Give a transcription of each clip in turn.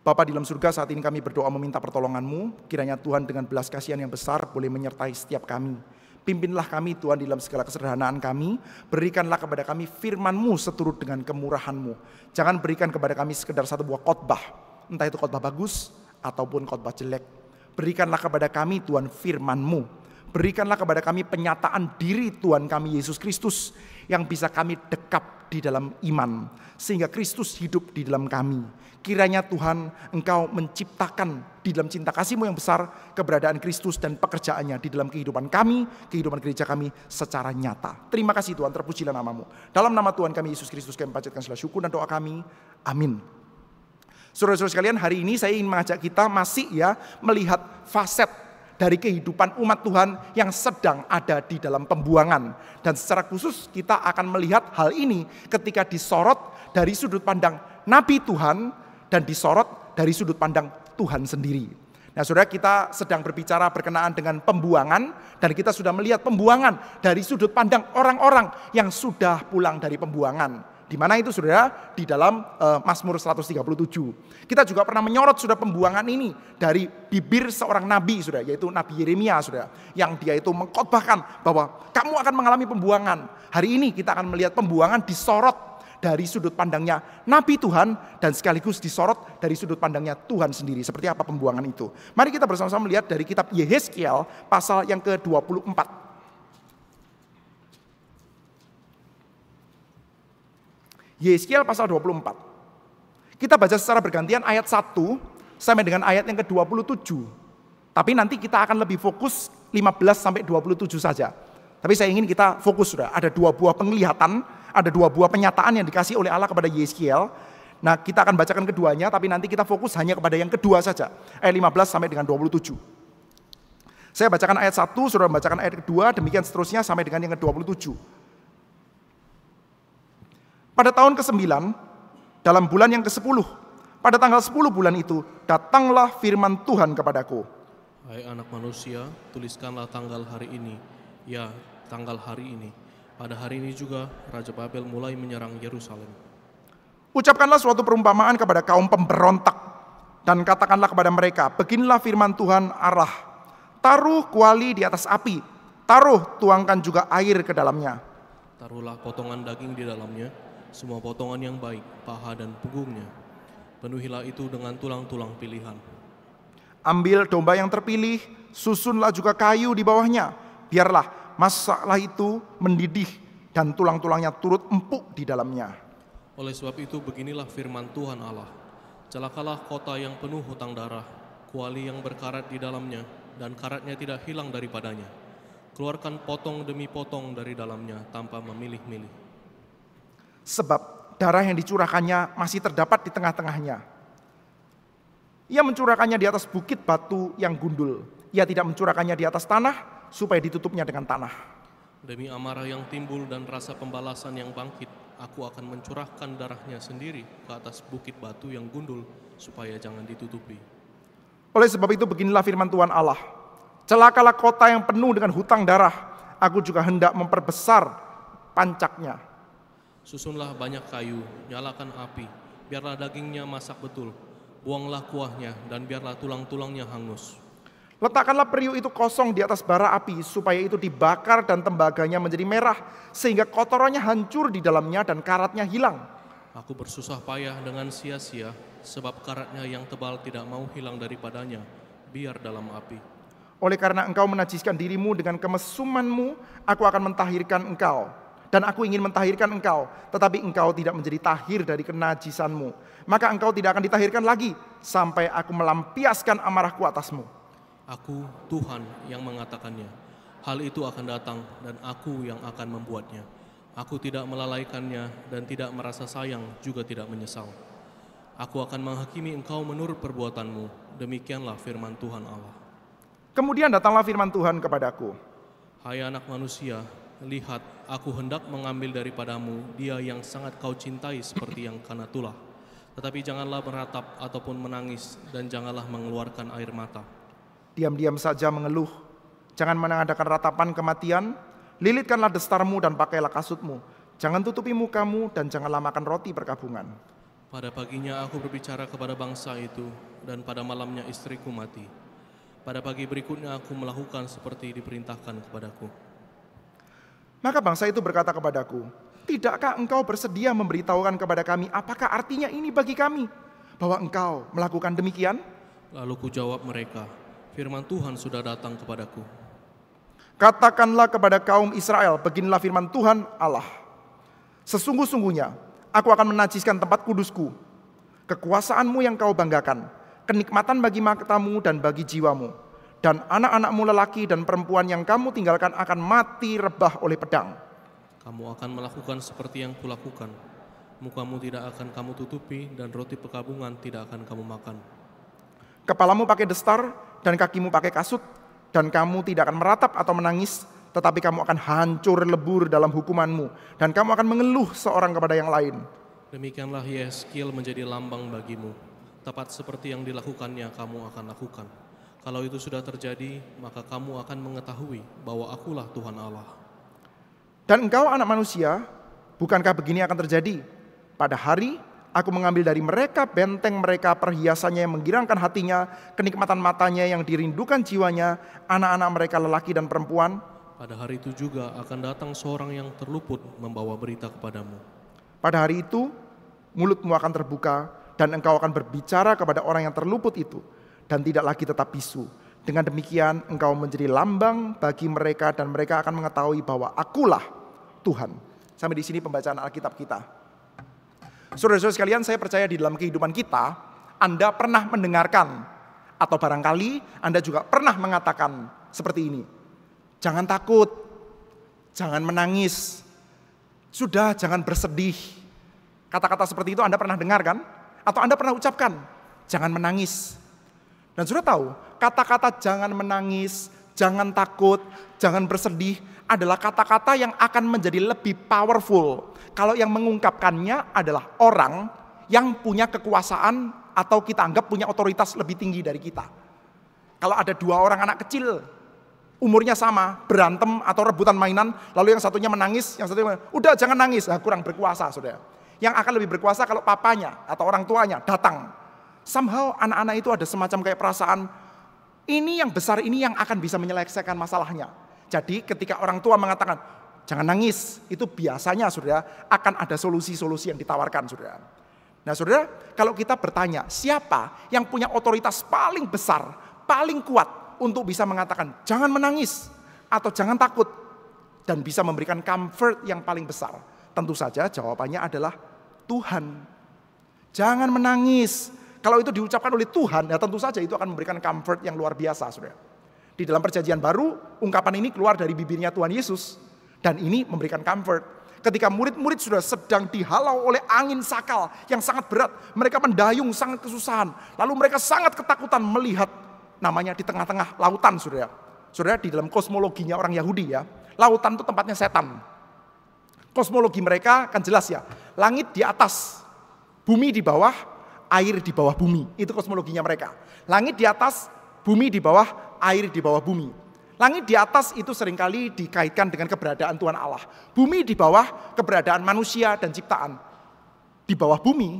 Bapa di dalam surga, saat ini kami berdoa meminta pertolongan-Mu. Kiranya Tuhan dengan belas kasihan yang besar boleh menyertai setiap kami. Pimpinlah kami Tuhan di dalam segala kesederhanaan kami. Berikanlah kepada kami firman-Mu seturut dengan kemurahan-Mu. Jangan berikan kepada kami sekedar satu buah khotbah, entah itu khotbah bagus ataupun khotbah jelek. Berikanlah kepada kami Tuhan firman-Mu. Berikanlah kepada kami penyataan diri Tuhan kami Yesus Kristus yang bisa kami dekap di dalam iman, sehingga Kristus hidup di dalam kami. Kiranya Tuhan Engkau menciptakan di dalam cinta kasih-Mu yang besar keberadaan Kristus dan pekerjaannya di dalam kehidupan kami, kehidupan gereja kami secara nyata. Terima kasih Tuhan, terpujilah nama-Mu. Dalam nama Tuhan kami Yesus Kristus kami panjatkan segala syukur dan doa kami. Amin. Saudara-saudara sekalian, hari ini saya ingin mengajak kita masih melihat faset dari kehidupan umat Tuhan yang sedang ada di dalam pembuangan. Dan secara khusus kita akan melihat hal ini ketika disorot dari sudut pandang Nabi Tuhan dan disorot dari sudut pandang Tuhan sendiri. Nah saudara, kita sedang berbicara berkenaan dengan pembuangan, dan kita sudah melihat pembuangan dari sudut pandang orang-orang yang sudah pulang dari pembuangan. Di mana itu saudara? Di dalam Mazmur 137. Kita juga pernah menyorot sudah pembuangan ini dari bibir seorang nabi saudara, yaitu Nabi Yeremia saudara, yang dia itu mengkhotbahkan bahwa kamu akan mengalami pembuangan. Hari ini kita akan melihat pembuangan disorot dari sudut pandangnya Nabi Tuhan dan sekaligus disorot dari sudut pandangnya Tuhan sendiri. Seperti apa pembuangan itu? Mari kita bersama-sama melihat dari kitab Yehezkiel pasal yang ke-24. Yehezkiel pasal 24. Kita baca secara bergantian ayat 1 sampai dengan ayat yang ke-27. Tapi nanti kita akan lebih fokus 15 sampai 27 saja. Tapi saya ingin kita fokus sudah. Ada dua buah penglihatan, ada dua buah penyataan yang dikasih oleh Allah kepada Yehezkiel. Nah, kita akan bacakan keduanya, tapi nanti kita fokus hanya kepada yang kedua saja. Ayat 15 sampai dengan 27. Saya bacakan ayat 1, saudara membacakan ayat kedua, demikian seterusnya sampai dengan yang ke-27. Pada tahun ke-9, dalam bulan yang ke-10, pada tanggal 10 bulan itu, datanglah firman Tuhan kepadaku. Hai anak manusia, tuliskanlah tanggal hari ini. Ya, tanggal hari ini. Pada hari ini juga Raja Babel mulai menyerang Yerusalem. Ucapkanlah suatu perumpamaan kepada kaum pemberontak, dan katakanlah kepada mereka, beginilah firman Tuhan Allah. Taruh kuali di atas api, tuangkan juga air ke dalamnya. Taruhlah potongan daging di dalamnya, semua potongan yang baik, paha dan punggungnya. Penuhilah itu dengan tulang-tulang pilihan. Ambil domba yang terpilih, susunlah juga kayu di bawahnya. Biarlah masaklah itu mendidih dan tulang-tulangnya turut empuk di dalamnya. Oleh sebab itu beginilah firman Tuhan Allah. Celakalah kota yang penuh hutang darah, kuali yang berkarat di dalamnya, dan karatnya tidak hilang daripadanya. Keluarkan potong demi potong dari dalamnya tanpa memilih-milih. Sebab darah yang dicurahkannya masih terdapat di tengah-tengahnya. Ia mencurahkannya di atas bukit batu yang gundul. Ia tidak mencurahkannya di atas tanah, supaya ditutupnya dengan tanah. Demi amarah yang timbul dan rasa pembalasan yang bangkit, aku akan mencurahkan darahnya sendiri ke atas bukit batu yang gundul, supaya jangan ditutupi. Oleh sebab itu beginilah firman Tuhan Allah. Celakalah kota yang penuh dengan hutang darah. Aku juga hendak memperbesar pancaknya. Susunlah banyak kayu, nyalakan api, biarlah dagingnya masak betul. Buanglah kuahnya dan biarlah tulang-tulangnya hangus. Letakkanlah periuk itu kosong di atas bara api, supaya itu dibakar dan tembaganya menjadi merah, sehingga kotorannya hancur di dalamnya dan karatnya hilang. Aku bersusah payah dengan sia-sia, sebab karatnya yang tebal tidak mau hilang daripadanya, biar dalam api. Oleh karena engkau menajiskan dirimu dengan kemesumanmu, aku akan mentahirkan engkau. Dan aku ingin mentahirkan engkau, tetapi engkau tidak menjadi tahir dari kenajisanmu. Maka engkau tidak akan ditahirkan lagi, sampai aku melampiaskan amarahku atasmu. Aku Tuhan yang mengatakannya. Hal itu akan datang dan aku yang akan membuatnya. Aku tidak melalaikannya dan tidak merasa sayang, juga tidak menyesal. Aku akan menghakimi engkau menurut perbuatanmu. Demikianlah firman Tuhan Allah. Kemudian datanglah firman Tuhan kepadaku. Hai anak manusia, lihat, aku hendak mengambil daripadamu dia yang sangat kau cintai seperti yang kana tulah. Tetapi janganlah meratap ataupun menangis, dan janganlah mengeluarkan air mata. Diam-diam saja mengeluh. Jangan mengadakan ratapan kematian. Lilitkanlah destarmu dan pakailah kasutmu. Jangan tutupi mukamu dan janganlah makan roti perkabungan. Pada paginya aku berbicara kepada bangsa itu, dan pada malamnya istriku mati. Pada pagi berikutnya aku melakukan seperti diperintahkan kepadaku. Maka bangsa itu berkata kepadaku, tidakkah engkau bersedia memberitahukan kepada kami apakah artinya ini bagi kami, bahwa engkau melakukan demikian? Lalu kujawab mereka, firman Tuhan sudah datang kepadaku. Katakanlah kepada kaum Israel, beginilah firman Tuhan Allah. Sesungguh-sungguhnya aku akan menajiskan tempat kudusku, kekuasaanmu yang kau banggakan, kenikmatan bagi matamu dan bagi jiwamu, dan anak-anakmu lelaki dan perempuan yang kamu tinggalkan akan mati rebah oleh pedang. Kamu akan melakukan seperti yang kulakukan. Mukamu tidak akan kamu tutupi, dan roti perkabungan tidak akan kamu makan. Kepalamu pakai destar dan kakimu pakai kasut, dan kamu tidak akan meratap atau menangis, tetapi kamu akan hancur lebur dalam hukumanmu, dan kamu akan mengeluh seorang kepada yang lain. Demikianlah Yehezkiel menjadi lambang bagimu. Tepat seperti yang dilakukannya kamu akan lakukan. Kalau itu sudah terjadi, maka kamu akan mengetahui bahwa akulah Tuhan Allah. Dan engkau anak manusia, bukankah begini akan terjadi? Pada hari aku mengambil dari mereka benteng mereka, perhiasannya yang menggirangkan hatinya, kenikmatan matanya yang dirindukan jiwanya, anak-anak mereka lelaki dan perempuan. Pada hari itu juga akan datang seorang yang terluput membawa berita kepadamu. Pada hari itu mulutmu akan terbuka dan engkau akan berbicara kepada orang yang terluput itu, dan tidak lagi tetap bisu. Dengan demikian engkau menjadi lambang bagi mereka, dan mereka akan mengetahui bahwa akulah Tuhan. Sampai di sini pembacaan Alkitab kita. Saudara-saudara sekalian, saya percaya di dalam kehidupan kita, Anda pernah mendengarkan, atau barangkali Anda juga pernah mengatakan seperti ini. Jangan takut, jangan menangis, sudah jangan bersedih. Kata-kata seperti itu Anda pernah dengar kan? Atau Anda pernah ucapkan, jangan menangis. Dan sudah tahu, kata-kata jangan menangis, jangan takut, jangan bersedih adalah kata-kata yang akan menjadi lebih powerful kalau yang mengungkapkannya adalah orang yang punya kekuasaan atau kita anggap punya otoritas lebih tinggi dari kita. Kalau ada dua orang anak kecil, umurnya sama, berantem atau rebutan mainan, lalu yang satunya menangis, yang satunya udah jangan nangis, nah, kurang berkuasa saudara. Yang akan lebih berkuasa kalau papanya atau orang tuanya datang. Somehow anak-anak itu ada semacam kayak perasaan, ini yang besar ini yang akan bisa menyelesaikan masalahnya. Jadi ketika orang tua mengatakan, jangan nangis, itu biasanya saudara akan ada solusi-solusi yang ditawarkan saudara. Nah saudara, kalau kita bertanya, siapa yang punya otoritas paling besar, paling kuat untuk bisa mengatakan, jangan menangis, atau jangan takut, dan bisa memberikan comfort yang paling besar? Tentu saja jawabannya adalah Tuhan. Jangan menangis. Kalau itu diucapkan oleh Tuhan, ya tentu saja itu akan memberikan comfort yang luar biasa, saudara. Di dalam perjanjian baru, ungkapan ini keluar dari bibirnya Tuhan Yesus. Dan ini memberikan comfort. Ketika murid-murid sudah sedang dihalau oleh angin sakal yang sangat berat. Mereka mendayung sangat kesusahan. Lalu mereka sangat ketakutan melihat namanya di tengah-tengah lautan, saudara. Saudara, di dalam kosmologinya orang Yahudi ya, lautan itu tempatnya setan. Kosmologi mereka kan jelas ya, langit di atas, bumi di bawah, air di bawah bumi. Itu kosmologinya mereka. Langit di atas, bumi di bawah, air di bawah bumi. Langit di atas itu seringkali dikaitkan dengan keberadaan Tuhan Allah. Bumi di bawah, keberadaan manusia dan ciptaan. Di bawah bumi,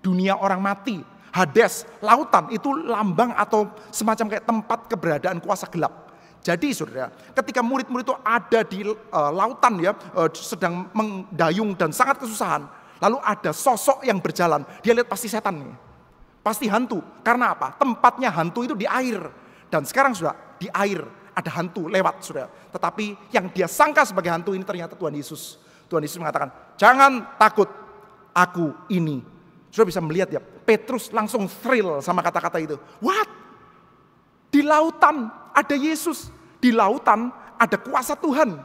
dunia orang mati, Hades, lautan itu lambang atau semacam kayak tempat keberadaan kuasa gelap. Jadi saudara, ketika murid-murid itu ada di lautan ya, sedang mendayung dan sangat kesusahan, lalu ada sosok yang berjalan, dia lihat pasti setan nih, pasti hantu. Karena apa? Tempatnya hantu itu di air. Dan sekarang sudah di air ada hantu lewat saudara. Tetapi yang dia sangka sebagai hantu ini ternyata Tuhan Yesus. Tuhan Yesus mengatakan, jangan takut, aku ini. Sudah bisa melihat ya, Petrus langsung thrill sama kata-kata itu. What? Di lautan ada Yesus, di lautan ada kuasa Tuhan.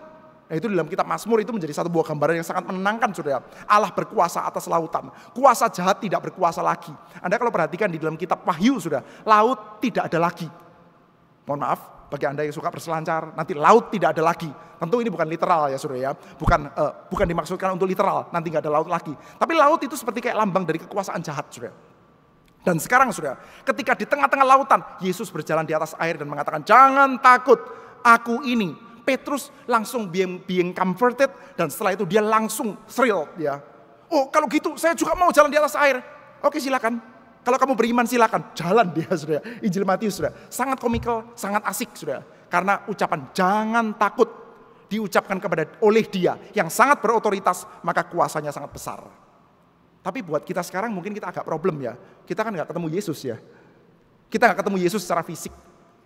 Nah itu dalam kitab Mazmur itu menjadi satu buah gambaran yang sangat menenangkan saudara. Allah berkuasa atas lautan, kuasa jahat tidak berkuasa lagi. Anda kalau perhatikan di dalam kitab Wahyu saudara, laut tidak ada lagi. Mohon maaf bagi Anda yang suka berselancar, nanti laut tidak ada lagi. Tentu ini bukan literal ya saudara ya, bukan dimaksudkan untuk literal, nanti nggak ada laut lagi. Tapi laut itu seperti kayak lambang dari kekuasaan jahat saudara. Dan sekarang saudara, ketika di tengah-tengah lautan, Yesus berjalan di atas air dan mengatakan, jangan takut, aku ini. Petrus langsung being comforted, dan setelah itu dia langsung thrilled ya. Oh kalau gitu saya juga mau jalan di atas air. Oke silakan. Kalau kamu beriman silakan. Jalan dia saudara. Injil Matius saudara. Sangat komikal, sangat asik saudara. Karena ucapan jangan takut diucapkan oleh dia yang sangat berotoritas, maka kuasanya sangat besar. Tapi buat kita sekarang mungkin kita agak problem ya. Kita kan gak ketemu Yesus ya. Kita gak ketemu Yesus secara fisik.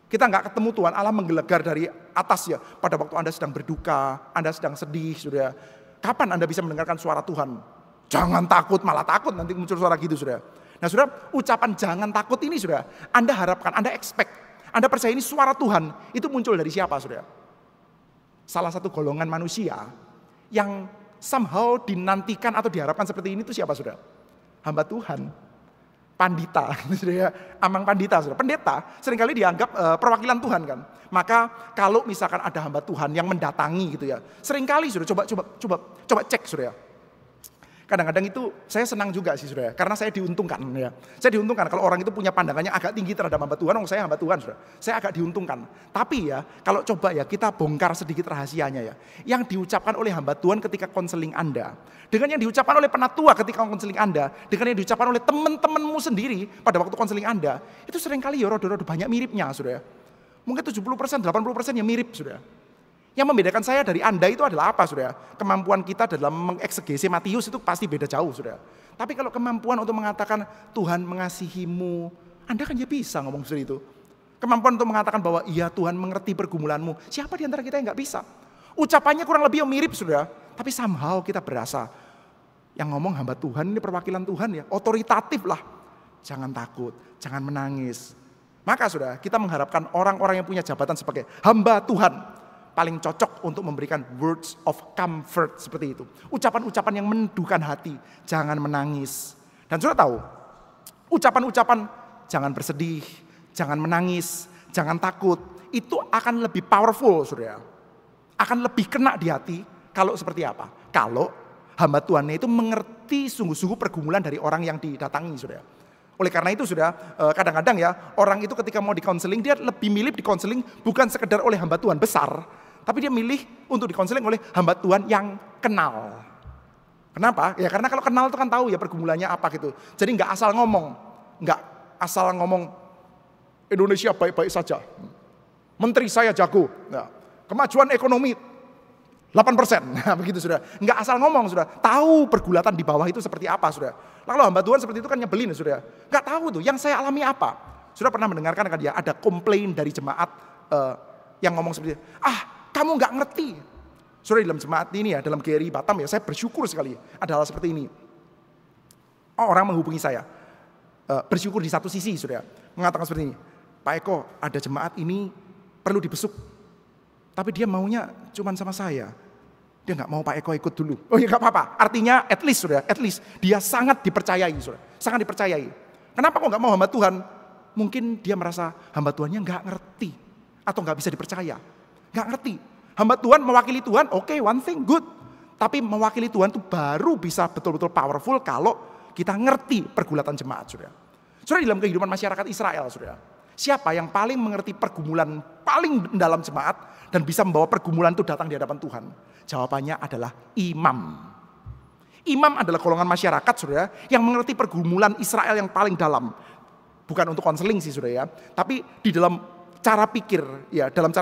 Kita gak ketemu Tuhan Allah menggelegar dari atas ya. Pada waktu Anda sedang berduka, Anda sedang sedih saudara. Kapan Anda bisa mendengarkan suara Tuhan? Jangan takut, malah takut nanti muncul suara gitu saudara. Nah saudara, ucapan jangan takut ini saudara, Anda harapkan, Anda expect, Anda percaya ini suara Tuhan, itu muncul dari siapa saudara? Salah satu golongan manusia yang somehow dinantikan atau diharapkan seperti ini itu siapa saudara? Hamba Tuhan, pandita, saudara, amang pandita saudara. Pendeta seringkali dianggap perwakilan Tuhan kan. Maka kalau misalkan ada hamba Tuhan yang mendatangi gitu ya, seringkali saudara coba cek saudara. Kadang-kadang itu saya senang juga sih saudara, karena saya diuntungkan ya. Saya diuntungkan kalau orang itu punya pandangannya agak tinggi terhadap hamba Tuhan, saya hamba Tuhan saudara. Saya agak diuntungkan. Tapi ya, kalau coba ya kita bongkar sedikit rahasianya ya. Yang diucapkan oleh hamba Tuhan ketika konseling Anda, dengan yang diucapkan oleh penatua ketika konseling Anda, dengan yang diucapkan oleh teman-temanmu sendiri pada waktu konseling Anda, itu seringkali ya rodo-rodo banyak miripnya saudara. Mungkin 70%, 80% yang mirip saudara. Yang membedakan saya dari Anda itu adalah apa saudara? Kemampuan kita dalam mengeksegesi Matius itu pasti beda jauh saudara. Tapi kalau kemampuan untuk mengatakan Tuhan mengasihimu, Anda kan ya bisa ngomong seperti itu. Kemampuan untuk mengatakan bahwa iya Tuhan mengerti pergumulanmu, siapa di antara kita yang gak bisa? Ucapannya kurang lebih mirip saudara, tapi somehow kita berasa yang ngomong hamba Tuhan ini perwakilan Tuhan ya, otoritatif lah. Jangan takut, jangan menangis. Maka saudara, kita mengharapkan orang-orang yang punya jabatan sebagai hamba Tuhan paling cocok untuk memberikan words of comfort seperti itu. Ucapan-ucapan yang meneduhkan hati, jangan menangis. Dan sudah tahu, ucapan-ucapan jangan bersedih, jangan menangis, jangan takut, itu akan lebih powerful saudara. Akan lebih kena di hati kalau seperti apa? Kalau hamba Tuhannya itu mengerti sungguh-sungguh pergumulan dari orang yang didatangi saudara. Oleh karena itu sudah kadang-kadang ya orang itu ketika mau dikonseling dia lebih milih dikonseling bukan sekedar oleh hamba Tuhan besar, tapi dia milih untuk dikonseling oleh hamba Tuhan yang kenal. Kenapa? Ya karena kalau kenal itu kan tahu ya pergumulannya apa gitu. Jadi nggak asal ngomong Indonesia baik-baik saja. Menteri saya jago. Nah, kemajuan ekonomi 8%, nah begitu sudah. Nggak asal ngomong sudah, tahu pergulatan di bawah itu seperti apa sudah. Lalu hamba Tuhan seperti itu kan nyebelin sudah. Nggak tahu tuh, yang saya alami apa. Sudah pernah mendengarkan kan dia ada komplain dari jemaat yang ngomong seperti itu. Kamu nggak ngerti. Sudah dalam jemaat ini ya, dalam GRI Batam ya, saya bersyukur sekali ada hal seperti ini. Orang menghubungi saya, bersyukur di satu sisi sudah, mengatakan seperti ini. Pak Eko, ada jemaat ini perlu dibesuk. Tapi dia maunya cuman sama saya. Dia nggak mau Pak Eko ikut dulu. Oh ya nggak apa-apa. Artinya at least dia sangat dipercayai, saudara. Sangat dipercayai. Kenapa kok nggak mau hamba Tuhan? Mungkin dia merasa hamba Tuhannya nggak ngerti atau nggak bisa dipercaya. Nggak ngerti. Hamba Tuhan mewakili Tuhan, oke, one thing good. Tapi mewakili Tuhan itu baru bisa betul-betul powerful kalau kita ngerti pergulatan jemaat, saudara. Saudara, dalam kehidupan masyarakat Israel, saudara. Siapa yang paling mengerti pergumulan paling dalam jemaat dan bisa membawa pergumulan itu datang di hadapan Tuhan? Jawabannya adalah imam. Imam adalah golongan masyarakat saudara yang mengerti pergumulan Israel yang paling dalam. Bukan untuk konseling sih saudara ya, tapi di dalam cara pikir ya, dalam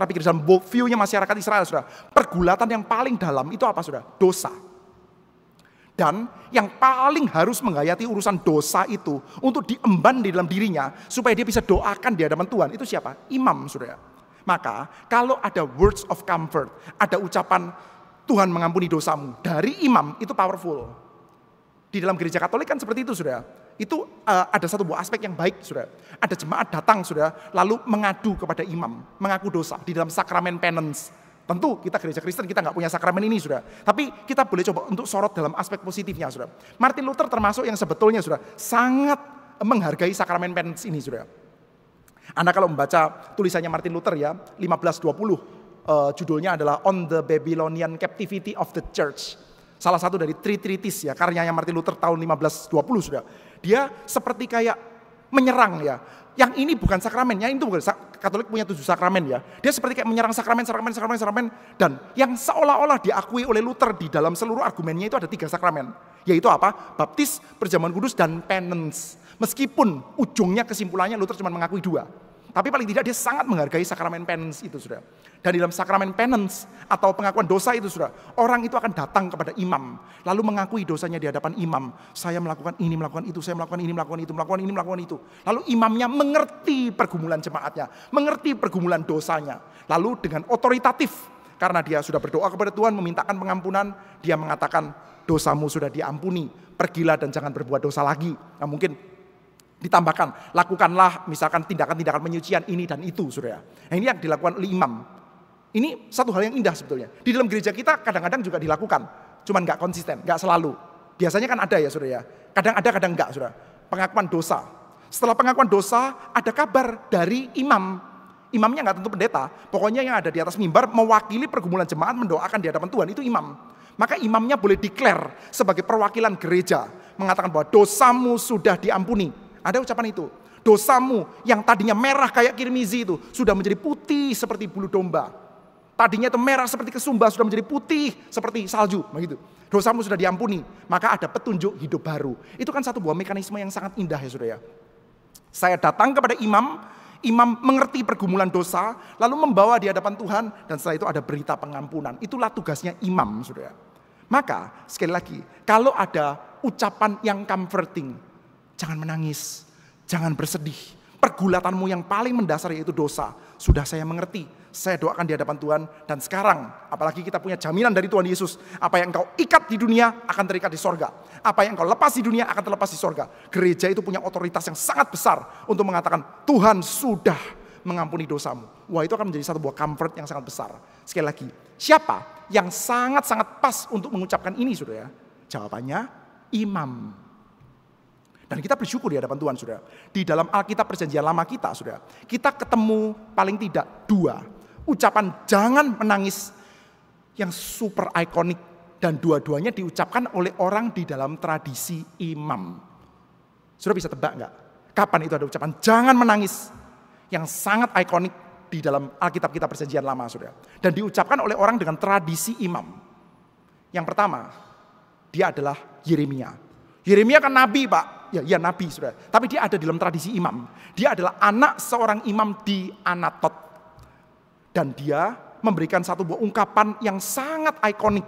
view-nya masyarakat Israel saudara. Pergulatan yang paling dalam itu apa saudara? Dosa. Dan yang paling harus menghayati urusan dosa itu untuk diemban di dalam dirinya supaya dia bisa doakan di hadapan Tuhan. Itu siapa? Imam, saudara. Maka kalau ada words of comfort, ada ucapan Tuhan mengampuni dosamu dari imam, itu powerful. Di dalam gereja Katolik kan seperti itu, saudara. Itu ada satu buah aspek yang baik, saudara. Ada jemaat datang, saudara, lalu mengadu kepada imam, mengaku dosa di dalam sakramen penance. Tentu kita gereja Kristen kita nggak punya sakramen ini saudara. Tapi kita boleh coba untuk sorot dalam aspek positifnya saudara. Martin Luther termasuk yang sebetulnya saudara sangat menghargai sakramen penance ini saudara. Anda kalau membaca tulisannya Martin Luther ya 1520 judulnya adalah On the Babylonian Captivity of the Church. Salah satu dari treatise ya karyanya Martin Luther tahun 1520 saudara. Dia seperti kayak menyerang ya. Yang ini bukan sakramen, yang itu bukan Katolik punya 7 sakramen ya. Dia seperti kayak menyerang sakramen. Dan yang seolah-olah diakui oleh Luther di dalam seluruh argumennya itu ada 3 sakramen. Yaitu apa? Baptis, perjamuan kudus, dan penance. Meskipun ujungnya kesimpulannya Luther cuma mengakui 2. Tapi paling tidak dia sangat menghargai sakramen penance itu, saudara. Dan di dalam sakramen penance atau pengakuan dosa itu, saudara, orang itu akan datang kepada imam, lalu mengakui dosanya di hadapan imam. Saya melakukan ini, melakukan itu, saya melakukan ini, melakukan itu, melakukan ini, melakukan itu. Lalu imamnya mengerti pergumulan jemaatnya, mengerti pergumulan dosanya. Lalu dengan otoritatif, karena dia sudah berdoa kepada Tuhan, memintakan pengampunan, dia mengatakan, dosamu sudah diampuni, pergilah dan jangan berbuat dosa lagi. Nah mungkin ditambahkan, lakukanlah misalkan tindakan-tindakan penyucian ini dan itu, saudara. Nah ini yang dilakukan oleh imam. Ini satu hal yang indah sebetulnya. Di dalam gereja kita kadang-kadang juga dilakukan, cuman nggak konsisten, nggak selalu. Biasanya kan ada ya, saudara ya. Kadang ada, kadang enggak, saudara. Pengakuan dosa. Setelah pengakuan dosa, ada kabar dari imam. Imamnya nggak tentu pendeta. Pokoknya yang ada di atas mimbar mewakili pergumulan jemaat mendoakan di hadapan Tuhan itu imam. Maka imamnya boleh declare sebagai perwakilan gereja, mengatakan bahwa dosamu sudah diampuni. Ada ucapan itu. Dosamu yang tadinya merah kayak kirmizi itu sudah menjadi putih seperti bulu domba. Tadinya itu merah seperti kesumba sudah menjadi putih seperti salju. Begitu. Dosamu sudah diampuni. Maka ada petunjuk hidup baru. Itu kan satu buah mekanisme yang sangat indah ya saudara. Saya datang kepada imam. Imam mengerti pergumulan dosa. Lalu membawa di hadapan Tuhan. Dan setelah itu ada berita pengampunan. Itulah tugasnya imam saudara. Maka sekali lagi. Kalau ada ucapan yang comforting. Jangan menangis, jangan bersedih. Pergulatanmu yang paling mendasar yaitu dosa. Sudah saya mengerti, saya doakan di hadapan Tuhan. Dan sekarang, apalagi kita punya jaminan dari Tuhan Yesus. Apa yang engkau ikat di dunia akan terikat di sorga. Apa yang engkau lepas di dunia akan terlepas di sorga. Gereja itu punya otoritas yang sangat besar untuk mengatakan Tuhan sudah mengampuni dosamu. Wah itu akan menjadi satu buah comfort yang sangat besar. Sekali lagi, siapa yang sangat-sangat pas untuk mengucapkan ini saudara? Jawabannya imam. Dan kita bersyukur di hadapan Tuhan, saudara. Di dalam Alkitab Perjanjian Lama kita, saudara, kita ketemu paling tidak 2 ucapan jangan menangis yang super ikonik. Dan dua-duanya diucapkan oleh orang di dalam tradisi imam. Saudara bisa tebak nggak? Kapan itu ada ucapan jangan menangis yang sangat ikonik di dalam Alkitab kita Perjanjian Lama, saudara. Dan diucapkan oleh orang dengan tradisi imam. Yang pertama, dia adalah Yeremia. Yeremia kan nabi, Pak. Ya nabi, saudara. Tapi dia ada di dalam tradisi imam. Dia adalah anak seorang imam di Anatot. Dan dia memberikan satu buah ungkapan yang sangat ikonik.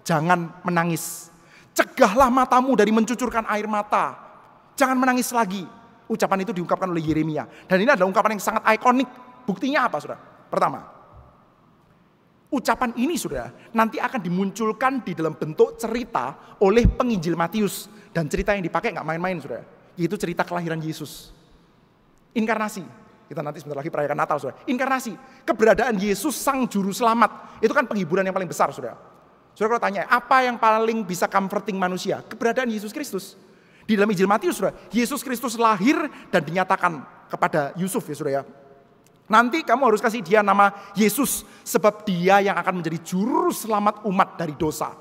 Jangan menangis. Cegahlah matamu dari mencucurkan air mata. Jangan menangis lagi. Ucapan itu diungkapkan oleh Yeremia. Dan ini adalah ungkapan yang sangat ikonik. Buktinya apa, saudara? Pertama, ucapan ini, saudara, nanti akan dimunculkan di dalam bentuk cerita oleh penginjil Matius. Dan cerita yang dipakai nggak main-main, saudara. Yaitu cerita kelahiran Yesus. Inkarnasi. Kita nanti sebentar lagi perayaan Natal, saudara. Inkarnasi. Keberadaan Yesus sang juru selamat. Itu kan penghiburan yang paling besar, saudara. Saudara kalau tanya, apa yang paling bisa comforting manusia? Keberadaan Yesus Kristus. Di dalam Injil Matius, saudara, Yesus Kristus lahir dan dinyatakan kepada Yusuf, ya saudara. Nanti kamu harus kasih dia nama Yesus. Sebab dia yang akan menjadi juru selamat umat dari dosa.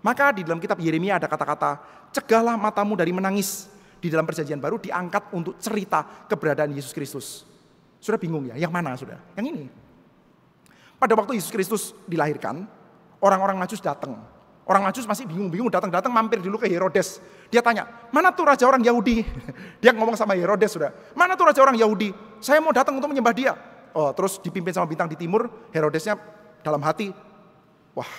Maka di dalam kitab Yeremia ada kata-kata, cegahlah matamu dari menangis. Di dalam perjanjian baru diangkat untuk cerita keberadaan Yesus Kristus. Sudah bingung ya, yang mana sudah? Yang ini. Pada waktu Yesus Kristus dilahirkan, orang-orang Majus datang. Orang Majus masih bingung-bingung, datang-datang mampir dulu ke Herodes. Dia tanya, mana tuh raja orang Yahudi? Dia ngomong sama Herodes, sudah. Mana tuh raja orang Yahudi? Saya mau datang untuk menyembah dia. Oh, terus dipimpin sama bintang di timur, Herodesnya dalam hati, wah,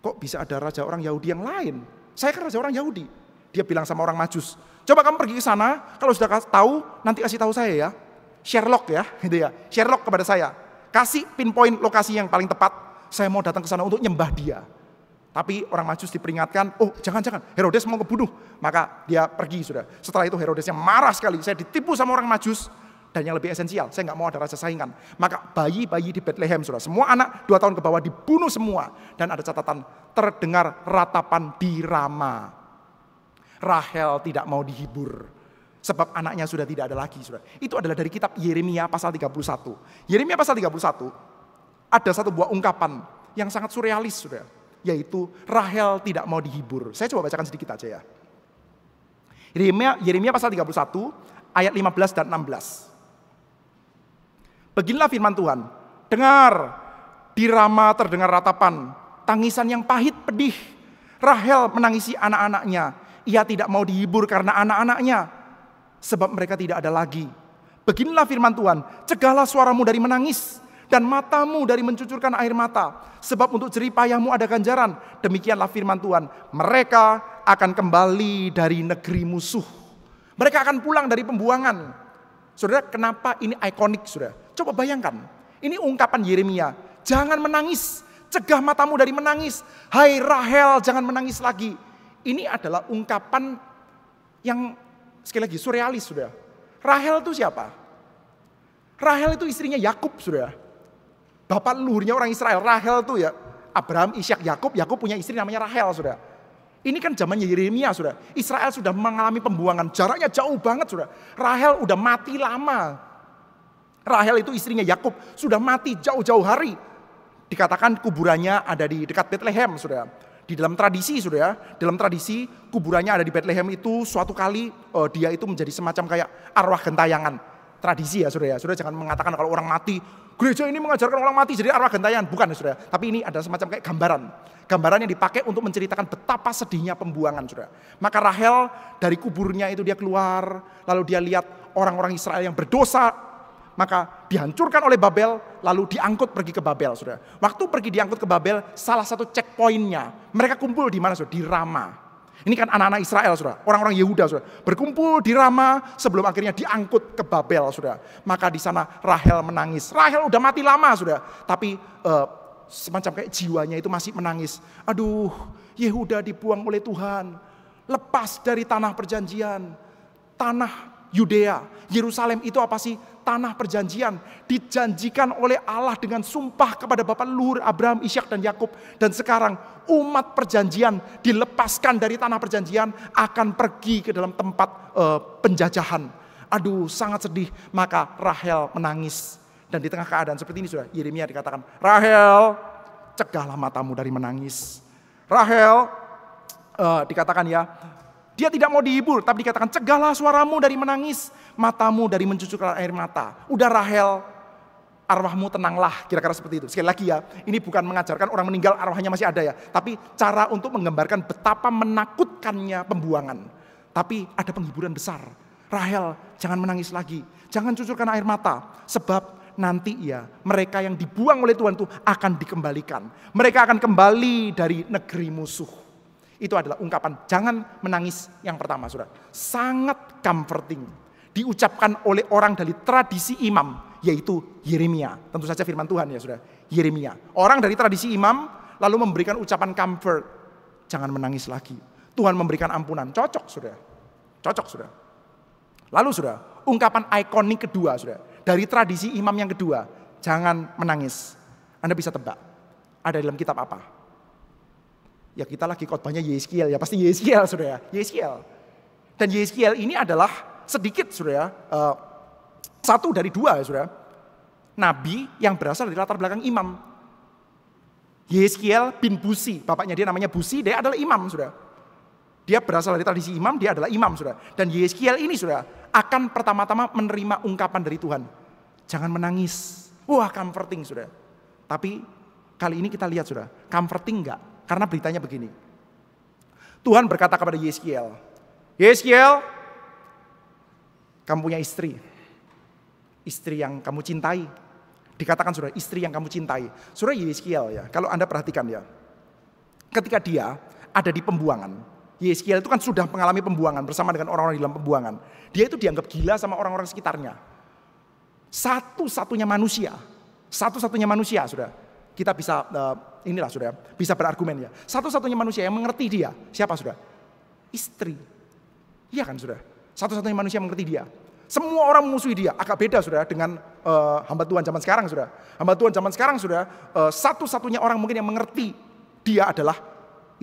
kok bisa ada raja orang Yahudi yang lain? Saya kan raja orang Yahudi. Dia bilang sama orang Majus, coba kamu pergi ke sana, kalau sudah tahu, nanti kasih tahu saya ya. Sherlock ya, gitu ya. Sherlock kepada saya. Kasih pinpoint lokasi yang paling tepat, saya mau datang ke sana untuk nyembah dia. Tapi orang Majus diperingatkan, oh jangan-jangan, Herodes mau kebunuh. Maka dia pergi sudah. Setelah itu Herodesnya marah sekali, saya ditipu sama orang Majus. Dan yang lebih esensial, saya nggak mau ada raja saingan. Maka bayi-bayi di Bethlehem, saudara, semua anak 2 tahun ke bawah dibunuh semua. Dan ada catatan, terdengar ratapan di Rama. Rahel tidak mau dihibur. Sebab anaknya sudah tidak ada lagi, saudara. Itu adalah dari kitab Yeremia pasal 31. Yeremia pasal 31, ada satu buah ungkapan yang sangat surrealis, saudara. Yaitu Rahel tidak mau dihibur. Saya coba bacakan sedikit aja ya. Yeremia pasal 31, ayat 15 dan 16. Beginilah firman Tuhan. Dengar, di Rama terdengar ratapan, tangisan yang pahit pedih. Rahel menangisi anak-anaknya. Ia tidak mau dihibur karena anak-anaknya, sebab mereka tidak ada lagi. Beginilah firman Tuhan, cegahlah suaramu dari menangis, dan matamu dari mencucurkan air mata. Sebab untuk jerih payahmu ada ganjaran. Demikianlah firman Tuhan, mereka akan kembali dari negeri musuh. Mereka akan pulang dari pembuangan. Saudara, kenapa ini ikonik, saudara? Coba bayangkan, ini ungkapan Yeremia. Jangan menangis, cegah matamu dari menangis. Hai Rahel, jangan menangis lagi. Ini adalah ungkapan yang sekali lagi surrealis, saudara. Rahel itu siapa? Rahel itu istrinya Yakub, saudara. Bapak leluhurnya orang Israel. Rahel itu ya Abraham, Ishak, Yakub. Yakub punya istri namanya Rahel, saudara. Ini kan zamannya Yeremia, saudara. Israel sudah mengalami pembuangan, jaraknya jauh banget, saudara. Rahel udah mati lama. Rahel itu istrinya Yakub, sudah mati jauh-jauh hari. Dikatakan kuburannya ada di dekat Bethlehem, saudara. Di dalam tradisi, saudara, dalam tradisi kuburannya ada di Bethlehem itu suatu kali dia itu menjadi semacam kayak arwah gentayangan. Tradisi ya, saudara. Saudara jangan mengatakan kalau orang mati, gereja ini mengajarkan orang mati jadi arwah gentayangan. Bukan, saudara. Tapi ini ada semacam kayak gambaran. Gambaran yang dipakai untuk menceritakan betapa sedihnya pembuangan, saudara. Maka Rahel dari kuburnya itu dia keluar, lalu dia lihat orang-orang Israel yang berdosa, maka dihancurkan oleh Babel, lalu diangkut pergi ke Babel, saudara. Waktu pergi diangkut ke Babel, salah satu checkpointnya, mereka kumpul di mana, saudara? Di Rama. Ini kan anak-anak Israel, saudara, orang-orang Yehuda, saudara, berkumpul di Rama sebelum akhirnya diangkut ke Babel, saudara. Maka di sana Rahel menangis. Rahel udah mati lama, saudara, tapi semacam kayak jiwanya itu masih menangis. Aduh, Yehuda dibuang oleh Tuhan, lepas dari tanah perjanjian, tanah Yudea, Yerusalem itu apa sih? Tanah perjanjian, dijanjikan oleh Allah dengan sumpah kepada bapak leluhur Abraham, Ishak dan Yakub. Dan sekarang umat perjanjian dilepaskan dari tanah perjanjian, akan pergi ke dalam tempat penjajahan. Aduh, sangat sedih. Maka Rahel menangis. Dan di tengah keadaan seperti ini, sudah Yeremia dikatakan, Rahel, cegahlah matamu dari menangis. Rahel, dikatakan ya, dia tidak mau dihibur, tapi dikatakan cegahlah suaramu dari menangis, matamu dari mencucurkan air mata. Udah Rahel, arwahmu tenanglah, kira-kira seperti itu. Sekali lagi ya, ini bukan mengajarkan orang meninggal arwahnya masih ada ya, tapi cara untuk menggambarkan betapa menakutkannya pembuangan. Tapi ada penghiburan besar. Rahel, jangan menangis lagi, jangan cucurkan air mata, sebab nanti ya mereka yang dibuang oleh Tuhan itu akan dikembalikan. Mereka akan kembali dari negeri musuh. Itu adalah ungkapan jangan menangis yang pertama, saudara. Sangat comforting. Diucapkan oleh orang dari tradisi imam, yaitu Yeremia. Tentu saja firman Tuhan ya, saudara. Yeremia. Orang dari tradisi imam lalu memberikan ucapan comfort. Jangan menangis lagi. Tuhan memberikan ampunan. Cocok, saudara. Cocok, saudara. Lalu, saudara, ungkapan ikonik kedua, saudara. Dari tradisi imam yang kedua, jangan menangis. Anda bisa tebak. Ada dalam kitab apa? Ya kita lagi khotbahnya Yeskiel ya, pasti Yeskiel, saudara. Yeskiel. Dan Yeskiel ini adalah sedikit, saudara, satu dari dua, saudara, nabi yang berasal dari latar belakang imam. Yeskiel bin Busi, bapaknya dia namanya Busi, dia adalah imam, saudara. Dia berasal dari tradisi imam, dia adalah imam, saudara. Dan Yeskiel ini, saudara, akan pertama-tama menerima ungkapan dari Tuhan. Jangan menangis. Wah, comforting, saudara. Tapi kali ini kita lihat, saudara, comforting enggak? Karena beritanya begini. Tuhan berkata kepada Yeskiel, Yeskiel, kamu punya istri. Istri yang kamu cintai. Dikatakan, saudara, istri yang kamu cintai. Saudara, Yeskiel ya, kalau Anda perhatikan ya. Ketika dia ada di pembuangan, Yeskiel itu kan sudah mengalami pembuangan bersama dengan orang-orang di dalam pembuangan. Dia itu dianggap gila sama orang-orang sekitarnya. Satu-satunya manusia, saudara. Kita bisa, inilah saudara, bisa berargumen ya. Satu-satunya manusia yang mengerti dia, siapa saudara? Istri. Iya kan saudara? Satu-satunya manusia yang mengerti dia. Semua orang memusuhi dia, agak beda saudara dengan hamba Tuhan zaman sekarang saudara. Hamba Tuhan zaman sekarang saudara, satu-satunya orang mungkin yang mengerti dia adalah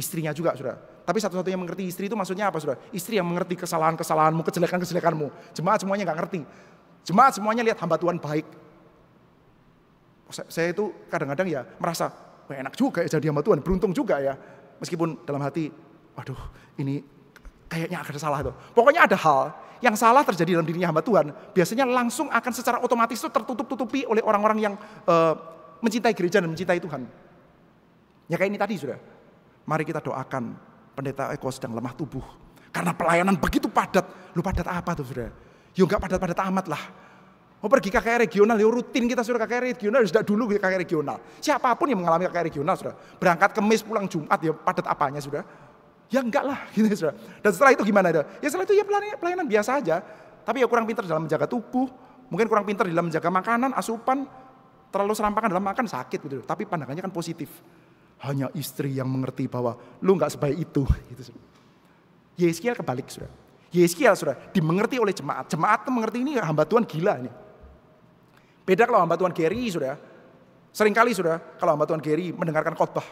istrinya juga saudara. Tapi satu-satunya yang mengerti istri itu maksudnya apa saudara? Istri yang mengerti kesalahan-kesalahanmu, kejelekan-kejelekanmu. Jemaat semuanya gak ngerti. Jemaat semuanya lihat hamba Tuhan baik. Saya itu kadang-kadang ya merasa, enak juga ya jadi hamba Tuhan, beruntung juga ya. Meskipun dalam hati, waduh ini Kayaknya ada salah tuh. Pokoknya ada hal yang salah terjadi dalam dirinya hamba Tuhan, biasanya langsung akan secara otomatis itu tertutup-tutupi oleh orang-orang yang mencintai gereja dan mencintai Tuhan. Ya kayak ini tadi sudah. Mari kita doakan pendeta Eko sedang lemah tubuh. Karena pelayanan begitu padat. Lu padat apa tuh sudah? Ya enggak padat-padat amat lah. Mau pergi KKR regional, ya rutin kita sudah KKR regional, sudah dulu KKR regional. Siapapun yang mengalami KKR regional sudah. Berangkat Kamis pulang Jumat ya padat apanya sudah. Ya enggak lah gitu sudah. Dan setelah itu gimana itu? Ya setelah itu ya pelayanan biasa aja. Tapi ya kurang pintar dalam menjaga tubuh. Mungkin kurang pintar dalam menjaga makanan, asupan. Terlalu serampangan dalam makan sakit gitu. Tapi pandangannya kan positif. Hanya istri yang mengerti bahwa lu enggak sebaik itu. Gitu. Yeskiel kebalik sudah. Yeskiel sudah dimengerti oleh jemaat. Jemaat itu mengerti ini hamba Tuhan gila ini. Beda kalau hamba Tuhan Gary sudah. Seringkali sudah kalau hamba Tuhan Gary mendengarkan khotbah.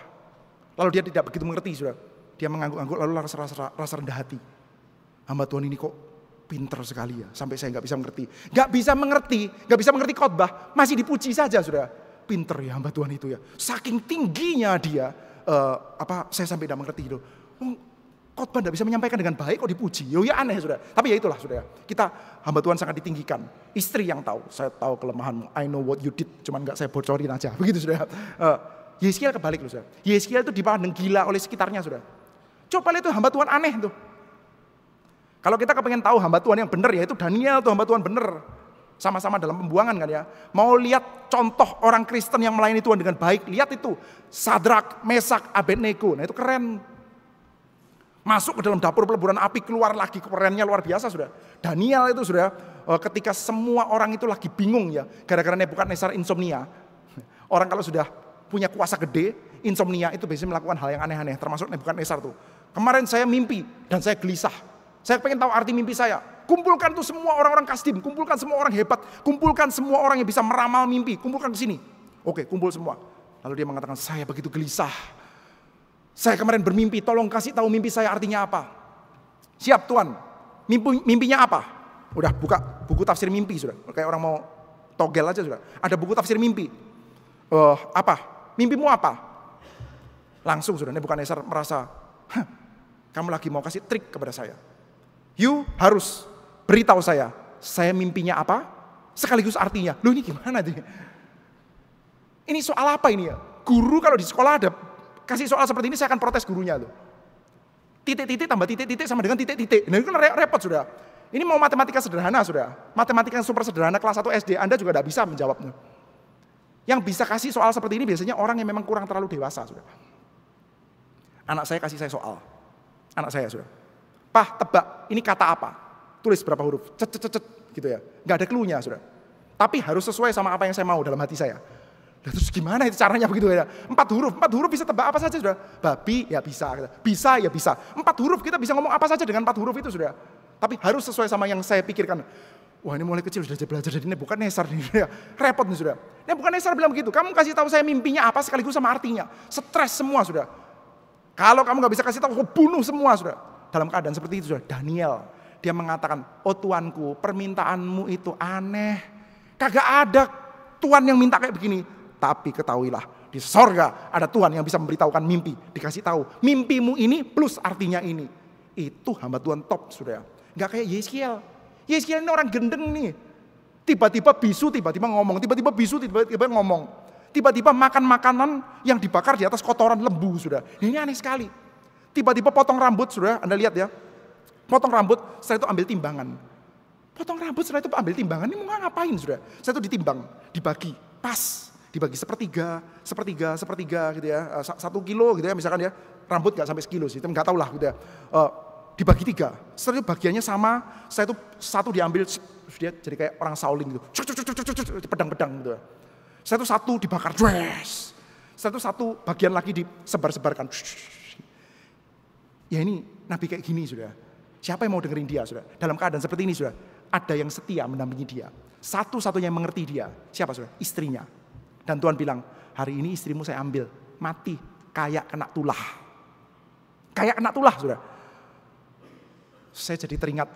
Lalu dia tidak begitu mengerti sudah. Dia mengangguk-angguk lalu rasa rendah hati. Hamba Tuhan ini kok pinter sekali ya. Sampai saya gak bisa mengerti. Gak bisa mengerti khotbah. Masih dipuji saja sudah. Pinter ya hamba Tuhan itu ya. Saking tingginya dia. Saya sampai tidak mengerti itu. Khotbah tidak bisa menyampaikan dengan baik kok dipuji. Ya aneh sudah. Tapi ya itulah sudah. Kita hamba Tuhan sangat ditinggikan. Istri yang tahu. Saya tahu kelemahanmu. I know what you did. Cuman gak saya bocorin aja. Begitu sudah. Yeskiel kebalik loh sudah. Yeskiel itu dipandang gila oleh sekitarnya sudah. Coba lihat itu hamba Tuhan aneh tuh. Kalau kita kepengen tahu hamba Tuhan yang benar ya itu Daniel tuh hamba Tuhan benar. Sama-sama dalam pembuangan kan ya. Mau lihat contoh orang Kristen yang melayani Tuhan dengan baik. Lihat itu. Sadrak, Mesak, Abednego. Nah itu keren. Masuk ke dalam dapur peleburan api. Keluar lagi kerennya luar biasa sudah. Daniel itu sudah. Ketika semua orang itu lagi bingung ya. Gara-gara Nebukadnezar insomnia. Orang kalau sudah punya kuasa gede. Insomnia itu biasanya melakukan hal yang aneh-aneh. Termasuk Nebukadnezar tuh. Kemarin saya mimpi dan saya gelisah. Saya pengen tahu arti mimpi saya. Kumpulkan tuh semua orang-orang Kasdim. Kumpulkan semua orang hebat. Kumpulkan semua orang yang bisa meramal mimpi. Kumpulkan ke sini. Oke, kumpul semua. Lalu dia mengatakan, saya begitu gelisah. Saya kemarin bermimpi, tolong kasih tahu mimpi saya artinya apa. Siap Tuhan. Mimpinya apa? Udah buka buku tafsir mimpi sudah. Kayak orang mau togel aja sudah. Ada buku tafsir mimpi. Apa? Mimpimu apa? Langsung sudah Nebukadnezar merasa, kamu lagi mau kasih trik kepada saya. You harus beritahu saya mimpinya apa, sekaligus artinya. Loh ini gimana nih? Ini soal apa ini ya? Guru kalau di sekolah ada kasih soal seperti ini saya akan protes gurunya loh. Titik-titik tambah titik-titik sama dengan titik-titik. Nah itu kan repot sudah. Ini mau matematika sederhana sudah. Matematika yang super sederhana kelas 1 SD Anda juga tidak bisa menjawabnya. Yang bisa kasih soal seperti ini biasanya orang yang memang kurang terlalu dewasa sudah. Anak saya kasih saya soal. Anak saya sudah. Pak, tebak, ini kata apa? Tulis berapa huruf? Cet gitu ya. Gak ada clue-nya sudah. Tapi harus sesuai sama apa yang saya mau dalam hati saya. Nah, terus gimana itu caranya begitu ya? 4 huruf bisa tebak apa saja sudah. Babi ya bisa. Bisa ya bisa. 4 huruf kita bisa ngomong apa saja dengan 4 huruf itu sudah. Tapi harus sesuai sama yang saya pikirkan. Wah ini mulai kecil sudah belajar dari Nebukadnezar nih. Repot nih sudah. Nebukadnezar bilang begitu. Kamu kasih tahu saya mimpinya apa sekaligus sama artinya. Stres semua sudah. Kalau kamu gak bisa kasih tahu, aku bunuh semua sudah. Dalam keadaan seperti itu sudah. Daniel, dia mengatakan, oh Tuanku, permintaanmu itu aneh. Kagak ada Tuhan yang minta kayak begini. Tapi ketahuilah, di sorga ada Tuhan yang bisa memberitahukan mimpi. Dikasih tahu, mimpimu ini plus artinya ini. Itu hamba Tuhan top sudah. Gak kayak Yeskiel. Yeskiel ini orang gendeng nih. Tiba-tiba bisu, tiba-tiba ngomong. Tiba-tiba bisu, tiba-tiba ngomong. Tiba-tiba makan makanan yang dibakar di atas kotoran lembu sudah. Ini aneh sekali. Tiba-tiba potong rambut sudah, Anda lihat ya. Potong rambut, setelah itu ambil timbangan. Potong rambut, setelah itu ambil timbangan. Ini mau ngapain sudah? Setelah itu ditimbang, dibagi, pas. Dibagi sepertiga gitu ya. 1 kilo gitu ya misalkan ya. Rambut gak sampai sekilo sih, tapi gak tahu lah gitu ya. Dibagi 3. Setelah itu bagiannya sama, setelah itu 1 diambil, dia jadi kayak orang Shaolin gitu. Pedang-pedang gitu ya. Setelah itu 1 dibakar, setelah itu 1 bagian lagi disebar-sebarkan. Ya ini Nabi kayak gini sudah. Siapa yang mau dengerin dia sudah? Dalam keadaan seperti ini sudah. Ada yang setia mendampingi dia. Satu-satunya yang mengerti dia. Siapa sudah? Istrinya. Dan Tuhan bilang, hari ini istrimu saya ambil. Mati, kayak kena tulah. Kayak kena tulah sudah. Saya jadi teringat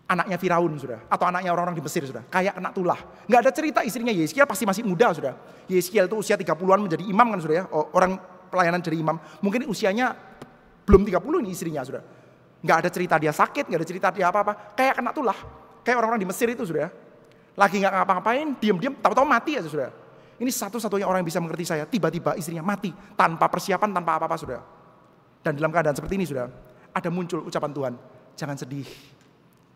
anaknya Firaun sudah, atau anaknya orang-orang di Mesir sudah, kayak kena tulah. Nggak ada cerita istrinya Yeskiel pasti masih muda sudah. Yeskiel itu usia 30-an menjadi imam kan sudah ya, orang pelayanan jadi imam. Mungkin usianya belum 30 ini istrinya sudah. Nggak ada cerita dia sakit, nggak ada cerita dia apa-apa. Kayak kena tulah. Kayak orang-orang di Mesir itu, saudara. Lagi nggak ngapa-ngapain, diam-diam, tahu-tahu mati aja, saudara. Ini satu-satunya orang yang bisa mengerti saya. Tiba-tiba istrinya mati tanpa persiapan, tanpa apa-apa, saudara. Dan dalam keadaan seperti ini, saudara, ada muncul ucapan Tuhan, jangan sedih,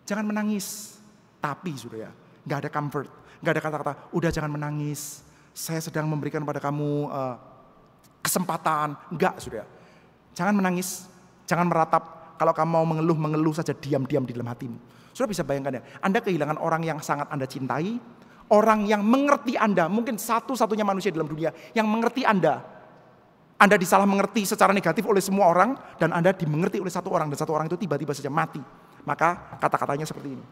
jangan menangis. Tapi, saudara, nggak ada comfort, nggak ada kata-kata, udah jangan menangis. Saya sedang memberikan pada kamu kesempatan. Enggak, saudara. Jangan menangis, jangan meratap. Kalau kamu mau mengeluh saja, diam-diam di dalam hatimu. Saudara bisa bayangkan ya, Anda kehilangan orang yang sangat Anda cintai, orang yang mengerti Anda, mungkin satu-satunya manusia dalam dunia yang mengerti Anda. Anda disalah mengerti secara negatif oleh semua orang, dan Anda dimengerti oleh satu orang, dan satu orang itu tiba-tiba saja mati. Maka kata-katanya seperti ini.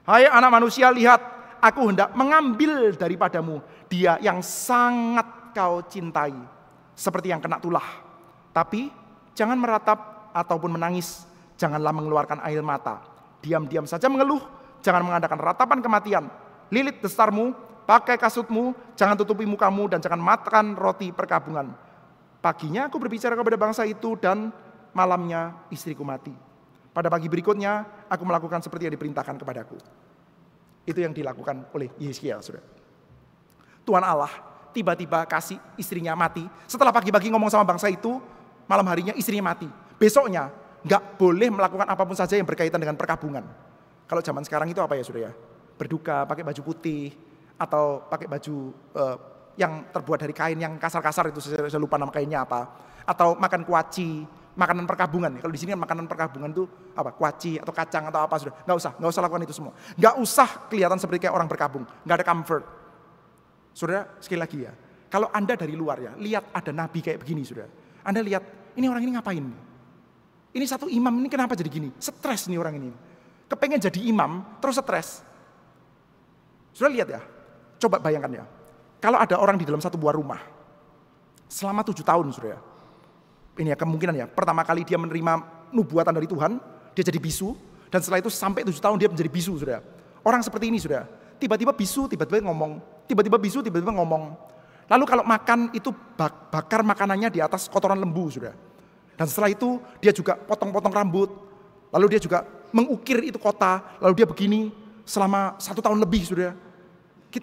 Hai anak manusia, lihat, aku hendak mengambil daripadamu dia yang sangat kau cintai, seperti yang kena tulah. Tapi jangan meratap ataupun menangis, janganlah mengeluarkan air mata. Diam-diam saja mengeluh, jangan mengadakan ratapan kematian. Lilit destarmu, pakai kasutmu, jangan tutupi mukamu, dan jangan makan roti perkabungan. Paginya aku berbicara kepada bangsa itu, dan malamnya istriku mati. Pada pagi berikutnya, aku melakukan seperti yang diperintahkan kepadaku. Itu yang dilakukan oleh Yeskiel, saudara. Tuhan Allah tiba-tiba kasih istrinya mati. Setelah pagi-pagi ngomong sama bangsa itu, malam harinya istrinya mati. Besoknya nggak boleh melakukan apapun saja yang berkaitan dengan perkabungan. Kalau zaman sekarang itu apa ya, saudara? Berduka, pakai baju putih, atau pakai baju yang terbuat dari kain yang kasar-kasar itu, saya lupa nama kainnya apa. Atau makan kuaci, makanan perkabungan. Kalau di sini kan makanan perkabungan itu apa? Kuaci atau kacang atau apa, saudara? Nggak usah lakukan itu semua. Nggak usah kelihatan seperti kayak orang berkabung. Nggak ada comfort. Saudara, sekali lagi ya, kalau Anda dari luar ya, lihat ada nabi kayak begini, saudara. Anda lihat, ini orang ini ngapain? Ini satu imam, ini kenapa jadi gini? Stres nih orang ini. Kepengen jadi imam, terus stres. Saudara lihat ya, coba bayangkan ya. Kalau ada orang di dalam satu buah rumah, selama 7 tahun, saudara. Ini ya kemungkinan ya, pertama kali dia menerima nubuatan dari Tuhan, dia jadi bisu, dan setelah itu sampai 7 tahun dia menjadi bisu, saudara. Orang seperti ini, saudara. Tiba-tiba bisu, tiba-tiba ngomong. Tiba-tiba bisu, tiba-tiba ngomong. Lalu kalau makan itu bakar makanannya di atas kotoran lembu, saudara. Dan setelah itu dia juga potong-potong rambut. Lalu dia juga mengukir itu kota. Lalu dia begini selama 1 tahun lebih, saudara.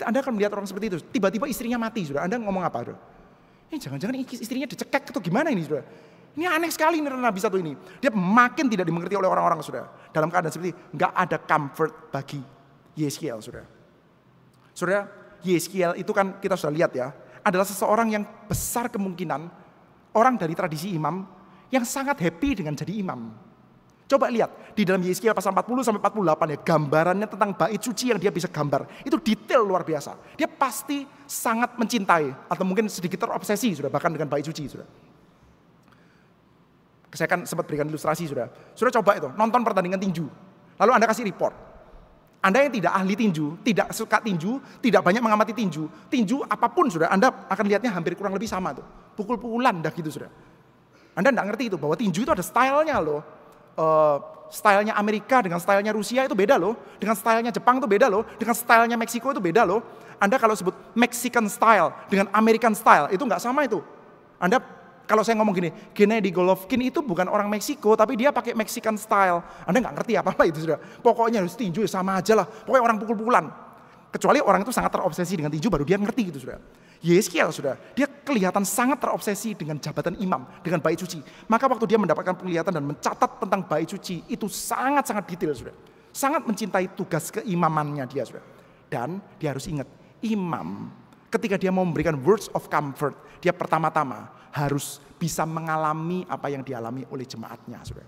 Anda akan melihat orang seperti itu. Tiba-tiba istrinya mati, saudara. Anda ngomong apa, saudara? Jangan-jangan istrinya dicekek atau gimana ini, saudara? Ini aneh sekali nih Nabi satu ini. Dia makin tidak dimengerti oleh orang-orang, saudara. Dalam keadaan seperti ini, nggak ada comfort bagi Yeskiel, saudara. Saudara, Yeskiel itu kan kita sudah lihat ya, adalah seseorang yang besar kemungkinan orang dari tradisi imam yang sangat happy dengan jadi imam. Coba lihat di dalam Yeskiel pasal 40 sampai 48 ya, gambarannya tentang bait suci yang dia bisa gambar. Itu detail luar biasa. Dia pasti sangat mencintai atau mungkin sedikit terobsesi sudah bahkan dengan bait suci sudah. Saya kan sempat berikan ilustrasi sudah. Sudah coba itu nonton pertandingan tinju. Lalu Anda kasih report. Anda yang tidak ahli tinju, tidak suka tinju, tidak banyak mengamati tinju apapun sudah, Anda akan lihatnya hampir kurang lebih sama tuh. Pukul-pukulan dah gitu sudah. Anda enggak ngerti itu bahwa tinju itu ada stylenya loh. Stylenya Amerika dengan stylenya Rusia itu beda loh. Dengan stylenya Jepang itu beda loh. Dengan stylenya Meksiko itu beda loh. Anda kalau sebut Mexican style dengan American style itu nggak sama itu. Anda kalau saya ngomong gini, Gennady Golovkin itu bukan orang Meksiko tapi dia pakai Mexican style. Anda nggak ngerti apa-apa itu sudah. Pokoknya harus tinju sama aja lah. Pokoknya orang pukul-pukulan. Kecuali orang itu sangat terobsesi dengan tinju baru dia ngerti gitu sudah. Yeskiel sudah, dia kelihatan sangat terobsesi dengan jabatan imam, dengan bait suci. Maka waktu dia mendapatkan penglihatan dan mencatat tentang bait suci, itu sangat-sangat detail sudah. Sangat mencintai tugas keimamannya dia sudah. Dan dia harus ingat, imam ketika dia mau memberikan words of comfort, dia pertama-tama harus bisa mengalami apa yang dialami oleh jemaatnya sudah.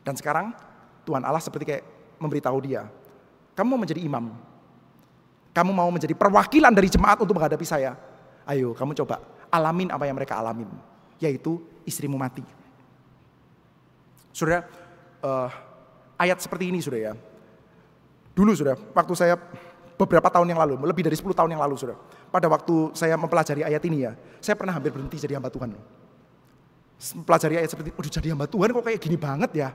Dan sekarang Tuhan Allah seperti kayak memberitahu dia, kamu mau menjadi imam, kamu mau menjadi perwakilan dari jemaat untuk menghadapi saya. Ayo kamu coba alamin apa yang mereka alamin. Yaitu istrimu mati. Saudara, ayat seperti ini saudara ya. Dulu saudara, waktu saya beberapa tahun yang lalu, lebih dari 10 tahun yang lalu saudara. Pada waktu saya mempelajari ayat ini ya, saya pernah hampir berhenti jadi hamba Tuhan. Mempelajari ayat seperti ini, jadi hamba Tuhan kok kayak gini banget ya.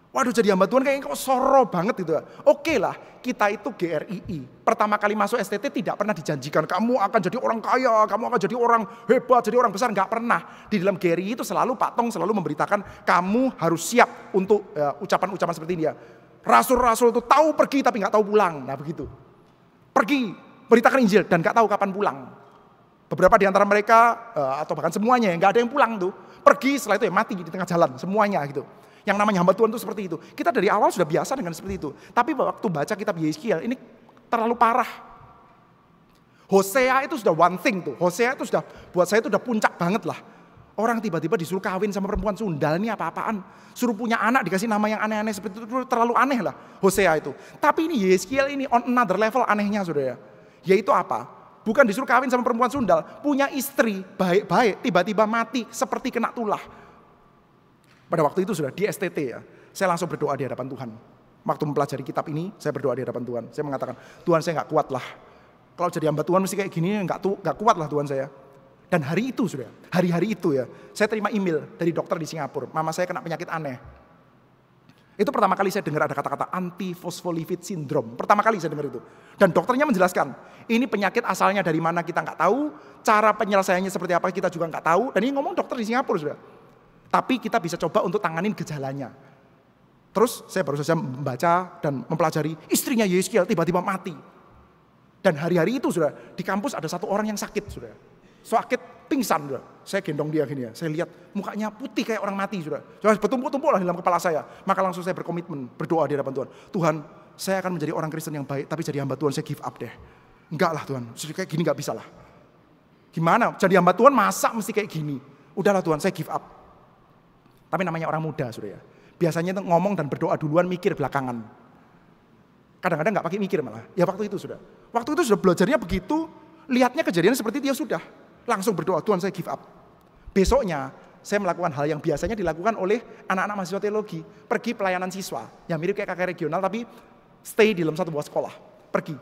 Waduh, jadi hamba Tuhan kayaknya kok soro banget gitu. Oke lah, kita itu GRII. Pertama kali masuk STT tidak pernah dijanjikan kamu akan jadi orang kaya, kamu akan jadi orang hebat, jadi orang besar. Nggak pernah. Di dalam GRII itu selalu Pak Tong selalu memberitakan kamu harus siap untuk ucapan-ucapan seperti ini ya. Rasul-rasul itu tahu pergi tapi nggak tahu pulang. Nah begitu. Pergi, beritakan Injil dan nggak tahu kapan pulang. Beberapa di antara mereka atau bahkan semuanya nggak ada yang pulang tuh. Pergi setelah itu ya mati di tengah jalan semuanya gitu. Yang namanya hamba Tuhan itu seperti itu. Kita dari awal sudah biasa dengan seperti itu. Tapi waktu baca kitab Yeskiel ini terlalu parah. Hosea itu sudah one thing tuh. Hosea itu sudah buat saya itu udah puncak banget lah. Orang tiba-tiba disuruh kawin sama perempuan sundal, ini apa-apaan. Suruh punya anak dikasih nama yang aneh-aneh seperti itu terlalu aneh lah Hosea itu. Tapi ini Yeskiel ini on another level anehnya saudara. Yaitu apa? Bukan disuruh kawin sama perempuan sundal, punya istri baik-baik tiba-tiba mati seperti kena tulah. Pada waktu itu sudah di STT ya, saya langsung berdoa di hadapan Tuhan. Waktu mempelajari kitab ini, saya berdoa di hadapan Tuhan. Saya mengatakan, Tuhan saya nggak kuat lah. Kalau jadi hamba Tuhan mesti kayak gini, nggak kuat lah Tuhan saya. Dan hari itu sudah, hari-hari itu ya, saya terima email dari dokter di Singapura. Mama saya kena penyakit aneh. Itu pertama kali saya dengar ada kata-kata anti-phospholipid syndrome. Pertama kali saya dengar itu. Dan dokternya menjelaskan, ini penyakit asalnya dari mana kita nggak tahu, cara penyelesaiannya seperti apa kita juga nggak tahu. Dan ini ngomong dokter di Singapura sudah. Tapi kita bisa coba untuk tanganin gejalanya. Terus saya baru saja membaca dan mempelajari istrinya Yeskiel tiba-tiba mati. Dan hari-hari itu sudah di kampus ada satu orang yang sakit sudah. Sakit pingsan sudah. Saya gendong dia gini ya. Saya lihat mukanya putih kayak orang mati sudah. Bertumpuk-tumpuk lah dalam kepala saya. Maka langsung saya berkomitmen berdoa di hadapan Tuhan. Tuhan, saya akan menjadi orang Kristen yang baik tapi jadi hamba Tuhan saya give up deh. Enggak lah Tuhan, kayak gini enggak bisa lah. Gimana? Jadi hamba Tuhan masa mesti kayak gini? Udahlah Tuhan, saya give up. Tapi namanya orang muda sudah ya. Biasanya itu ngomong dan berdoa duluan, mikir belakangan. Kadang-kadang nggak pakai mikir malah. Ya waktu itu sudah. Waktu itu sudah belajarnya begitu, lihatnya kejadian seperti itu ya sudah. Langsung berdoa, Tuhan saya give up. Besoknya saya melakukan hal yang biasanya dilakukan oleh anak-anak mahasiswa teologi. Pergi pelayanan siswa. Yang mirip kayak KKR regional tapi stay di dalam satu buah sekolah. Pergi.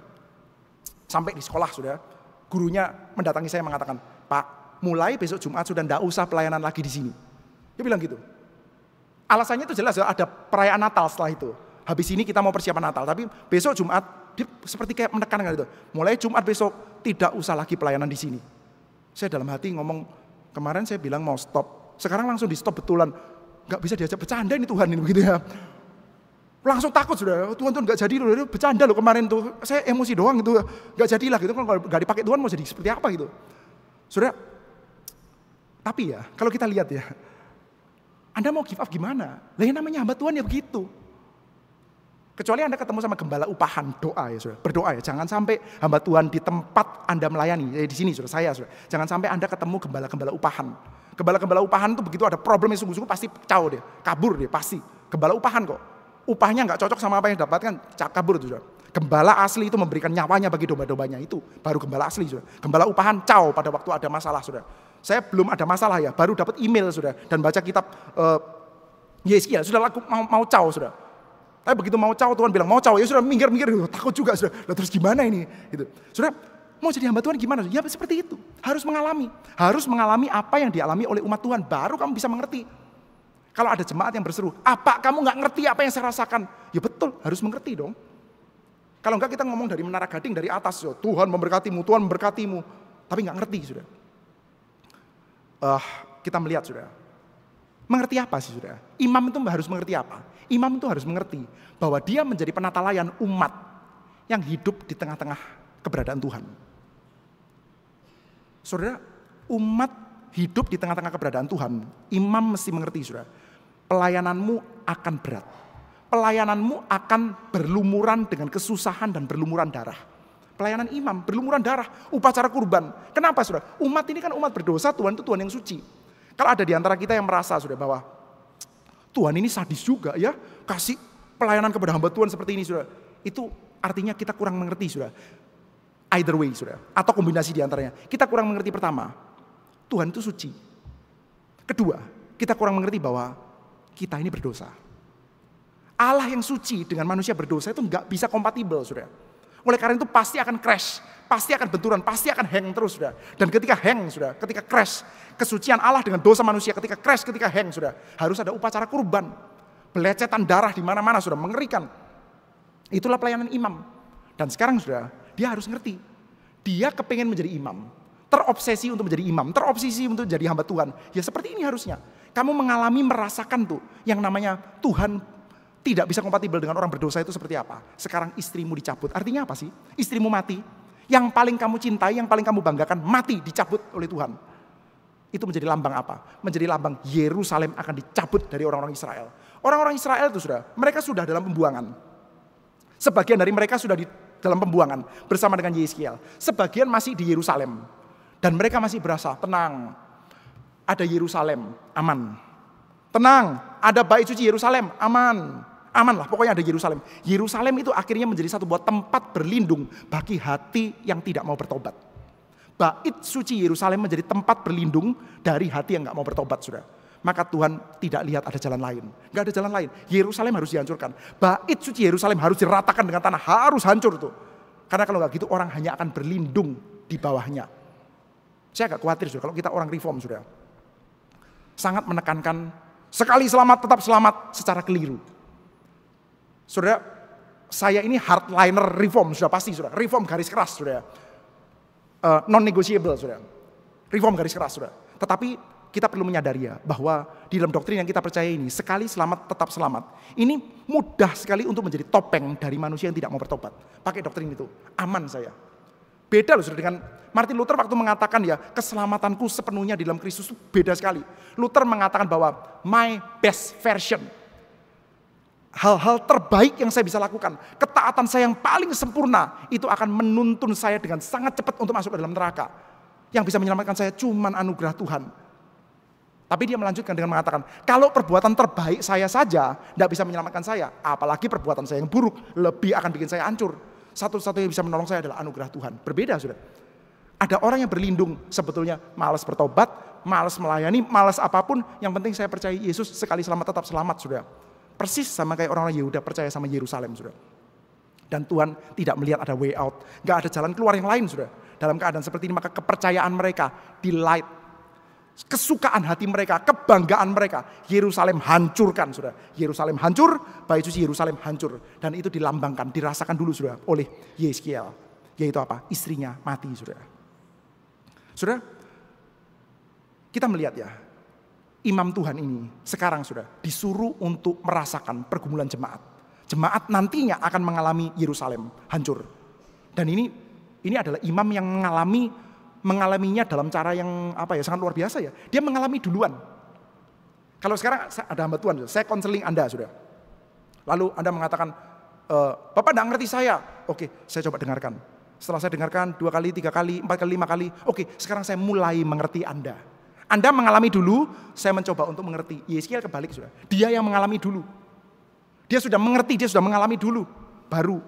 Sampai di sekolah sudah. Gurunya mendatangi saya mengatakan, Pak, mulai besok Jumat sudah nggak usah pelayanan lagi di sini. Dia bilang gitu. Alasannya itu jelas ya, ada perayaan Natal setelah itu. Habis ini kita mau persiapan Natal, tapi besok Jumat dia seperti kayak menekankan gitu. Mulai Jumat besok tidak usah lagi pelayanan di sini. Saya dalam hati ngomong, kemarin saya bilang mau stop, sekarang langsung di stop betulan. Gak bisa diajak bercanda ini Tuhan ini begitu ya. Langsung takut sudah, Tuhan gak jadi loh, bercanda loh kemarin tuh. Saya emosi doang gitu, gak jadilah gitu. Kalau gak dipakai Tuhan mau jadi seperti apa gitu. Saudara, tapi ya kalau kita lihat ya, Anda mau give up gimana? Lah yang namanya hamba Tuhan ya begitu. Kecuali Anda ketemu sama gembala upahan, doa ya saudara. Berdoa ya, jangan sampai hamba Tuhan di tempat Anda melayani. Di sini saudara, saya saudara. Jangan sampai Anda ketemu gembala-gembala upahan. Gembala-gembala upahan itu begitu ada problem yang sungguh-sungguh pasti kacau dia. Kabur dia, pasti. Gembala upahan kok. Upahnya gak cocok sama apa yang dapatkan, kabur itu saudara. Gembala asli itu memberikan nyawanya bagi domba-dombanya, itu baru gembala asli saudara. Gembala upahan, caw pada waktu ada masalah saudara. Saya belum ada masalah ya, baru dapat email sudah dan baca kitab Yeskiel sudah mau caw sudah. Tapi begitu mau caw Tuhan bilang mau caw ya sudah minggir takut juga sudah. Lah terus gimana ini? Gitu. Sudah mau jadi hamba Tuhan gimana? Ya seperti itu. Harus mengalami apa yang dialami oleh umat Tuhan baru kamu bisa mengerti. Kalau ada jemaat yang berseru, apa kamu nggak ngerti apa yang saya rasakan? Ya betul, harus mengerti dong. Kalau enggak kita ngomong dari menara gading dari atas, Tuhan memberkatimu, Tuhan memberkatimu, tapi nggak ngerti sudah. Kita melihat sudah. Mengerti apa sih sudah? Imam itu harus mengerti apa? Imam itu harus mengerti bahwa dia menjadi penata layan umat yang hidup di tengah-tengah keberadaan Tuhan. Saudara, umat hidup di tengah-tengah keberadaan Tuhan, imam mesti mengerti saudara. Pelayananmu akan berat. Pelayananmu akan berlumuran dengan kesusahan dan berlumuran darah. Pelayanan imam, berlumuran darah, upacara kurban. Kenapa saudara? Umat ini kan umat berdosa, Tuhan itu Tuhan yang suci. Kalau ada di antara kita yang merasa saudara bahwa Tuhan ini sadis juga ya, kasih pelayanan kepada hamba Tuhan seperti ini saudara. Itu artinya kita kurang mengerti saudara. Either way saudara, atau kombinasi di antaranya. Kita kurang mengerti pertama, Tuhan itu suci. Kedua, kita kurang mengerti bahwa kita ini berdosa. Allah yang suci dengan manusia berdosa itu nggak bisa kompatibel saudara. Oleh karena itu pasti akan crash, pasti akan benturan, pasti akan hang terus sudah. Dan ketika hang sudah, ketika crash, kesucian Allah dengan dosa manusia ketika crash, ketika hang sudah, harus ada upacara kurban. belecetan darah di mana-mana, sudah mengerikan. Itulah pelayanan imam. Dan sekarang sudah, dia harus ngerti. Dia kepengen menjadi imam, terobsesi untuk menjadi imam, terobsesi untuk jadi hamba Tuhan. Ya seperti ini harusnya. Kamu mengalami, merasakan tuh yang namanya Tuhan tidak bisa kompatibel dengan orang berdosa itu seperti apa. Sekarang istrimu dicabut. Artinya apa sih? Istrimu mati. Yang paling kamu cintai, yang paling kamu banggakan mati, dicabut oleh Tuhan. Itu menjadi lambang apa? Menjadi lambang Yerusalem akan dicabut dari orang-orang Israel. Orang-orang Israel itu mereka sudah dalam pembuangan. Sebagian dari mereka sudah di dalam pembuangan bersama dengan Yeskiel. Sebagian masih di Yerusalem. Dan mereka masih berasa tenang. Ada Yerusalem, aman. Tenang, ada bait suci Yerusalem, aman. Aman lah, pokoknya ada Yerusalem. Yerusalem itu akhirnya menjadi satu buah tempat berlindung bagi hati yang tidak mau bertobat. Bait suci Yerusalem menjadi tempat berlindung dari hati yang gak mau bertobat, saudara. Maka Tuhan tidak lihat ada jalan lain. Gak ada jalan lain. Yerusalem harus dihancurkan. Bait suci Yerusalem harus diratakan dengan tanah. Harus hancur tuh. Karena kalau gak gitu orang hanya akan berlindung di bawahnya. Saya agak khawatir saudara, kalau kita orang reform saudara. Sangat menekankan sekali selamat tetap selamat secara keliru. Saudara, saya ini hardliner reform sudah pasti saudara. Reform garis keras saudara. Non-negotiable saudara. Reform garis keras saudara. Tetapi kita perlu menyadari ya bahwa di dalam doktrin yang kita percaya ini sekali selamat tetap selamat. Ini mudah sekali untuk menjadi topeng dari manusia yang tidak mau bertobat. Pakai doktrin itu, aman saya. Beda loh saudara dengan Martin Luther waktu mengatakan ya keselamatanku sepenuhnya di dalam Kristus, beda sekali. Luther mengatakan bahwa my best version. Hal-hal terbaik yang saya bisa lakukan, ketaatan saya yang paling sempurna, itu akan menuntun saya dengan sangat cepat untuk masuk ke dalam neraka. Yang bisa menyelamatkan saya cuman anugerah Tuhan. Tapi dia melanjutkan dengan mengatakan, kalau perbuatan terbaik saya saja tidak bisa menyelamatkan saya, apalagi perbuatan saya yang buruk, lebih akan bikin saya hancur. Satu-satunya yang bisa menolong saya adalah anugerah Tuhan. Berbeda sudah. Ada orang yang berlindung, sebetulnya malas bertobat, malas melayani, malas apapun, yang penting saya percaya Yesus sekali selamat tetap selamat sudah. Persis sama kayak orang-orang Yehuda percaya sama Yerusalem sudah. Dan Tuhan tidak melihat ada way out. Gak ada jalan keluar yang lain sudah. Dalam keadaan seperti ini maka kepercayaan mereka, delight, kesukaan hati mereka, kebanggaan mereka, Yerusalem hancurkan sudah. Yerusalem hancur, bait suci Yerusalem hancur. Dan itu dilambangkan, dirasakan dulu sudah oleh Yeskiel. Yaitu apa? Istrinya mati sudah. Sudah, kita melihat ya, imam Tuhan ini sekarang sudah disuruh untuk merasakan pergumulan jemaat. Jemaat nantinya akan mengalami Yerusalem hancur. Dan ini adalah imam yang mengalaminya dalam cara yang sangat luar biasa ya. Dia mengalami duluan. Kalau sekarang ada hamba Tuhan, saya konseling Anda sudah. Lalu Anda mengatakan, Bapak tidak ngerti saya. Oke, saya coba dengarkan. Setelah saya dengarkan 2 kali, 3 kali, 4 kali, 5 kali. Oke, sekarang saya mulai mengerti Anda. Anda mengalami dulu, saya mencoba untuk mengerti. Yeskiel kebalik sudah. Dia yang mengalami dulu. Dia sudah mengerti, dia sudah mengalami dulu. Baru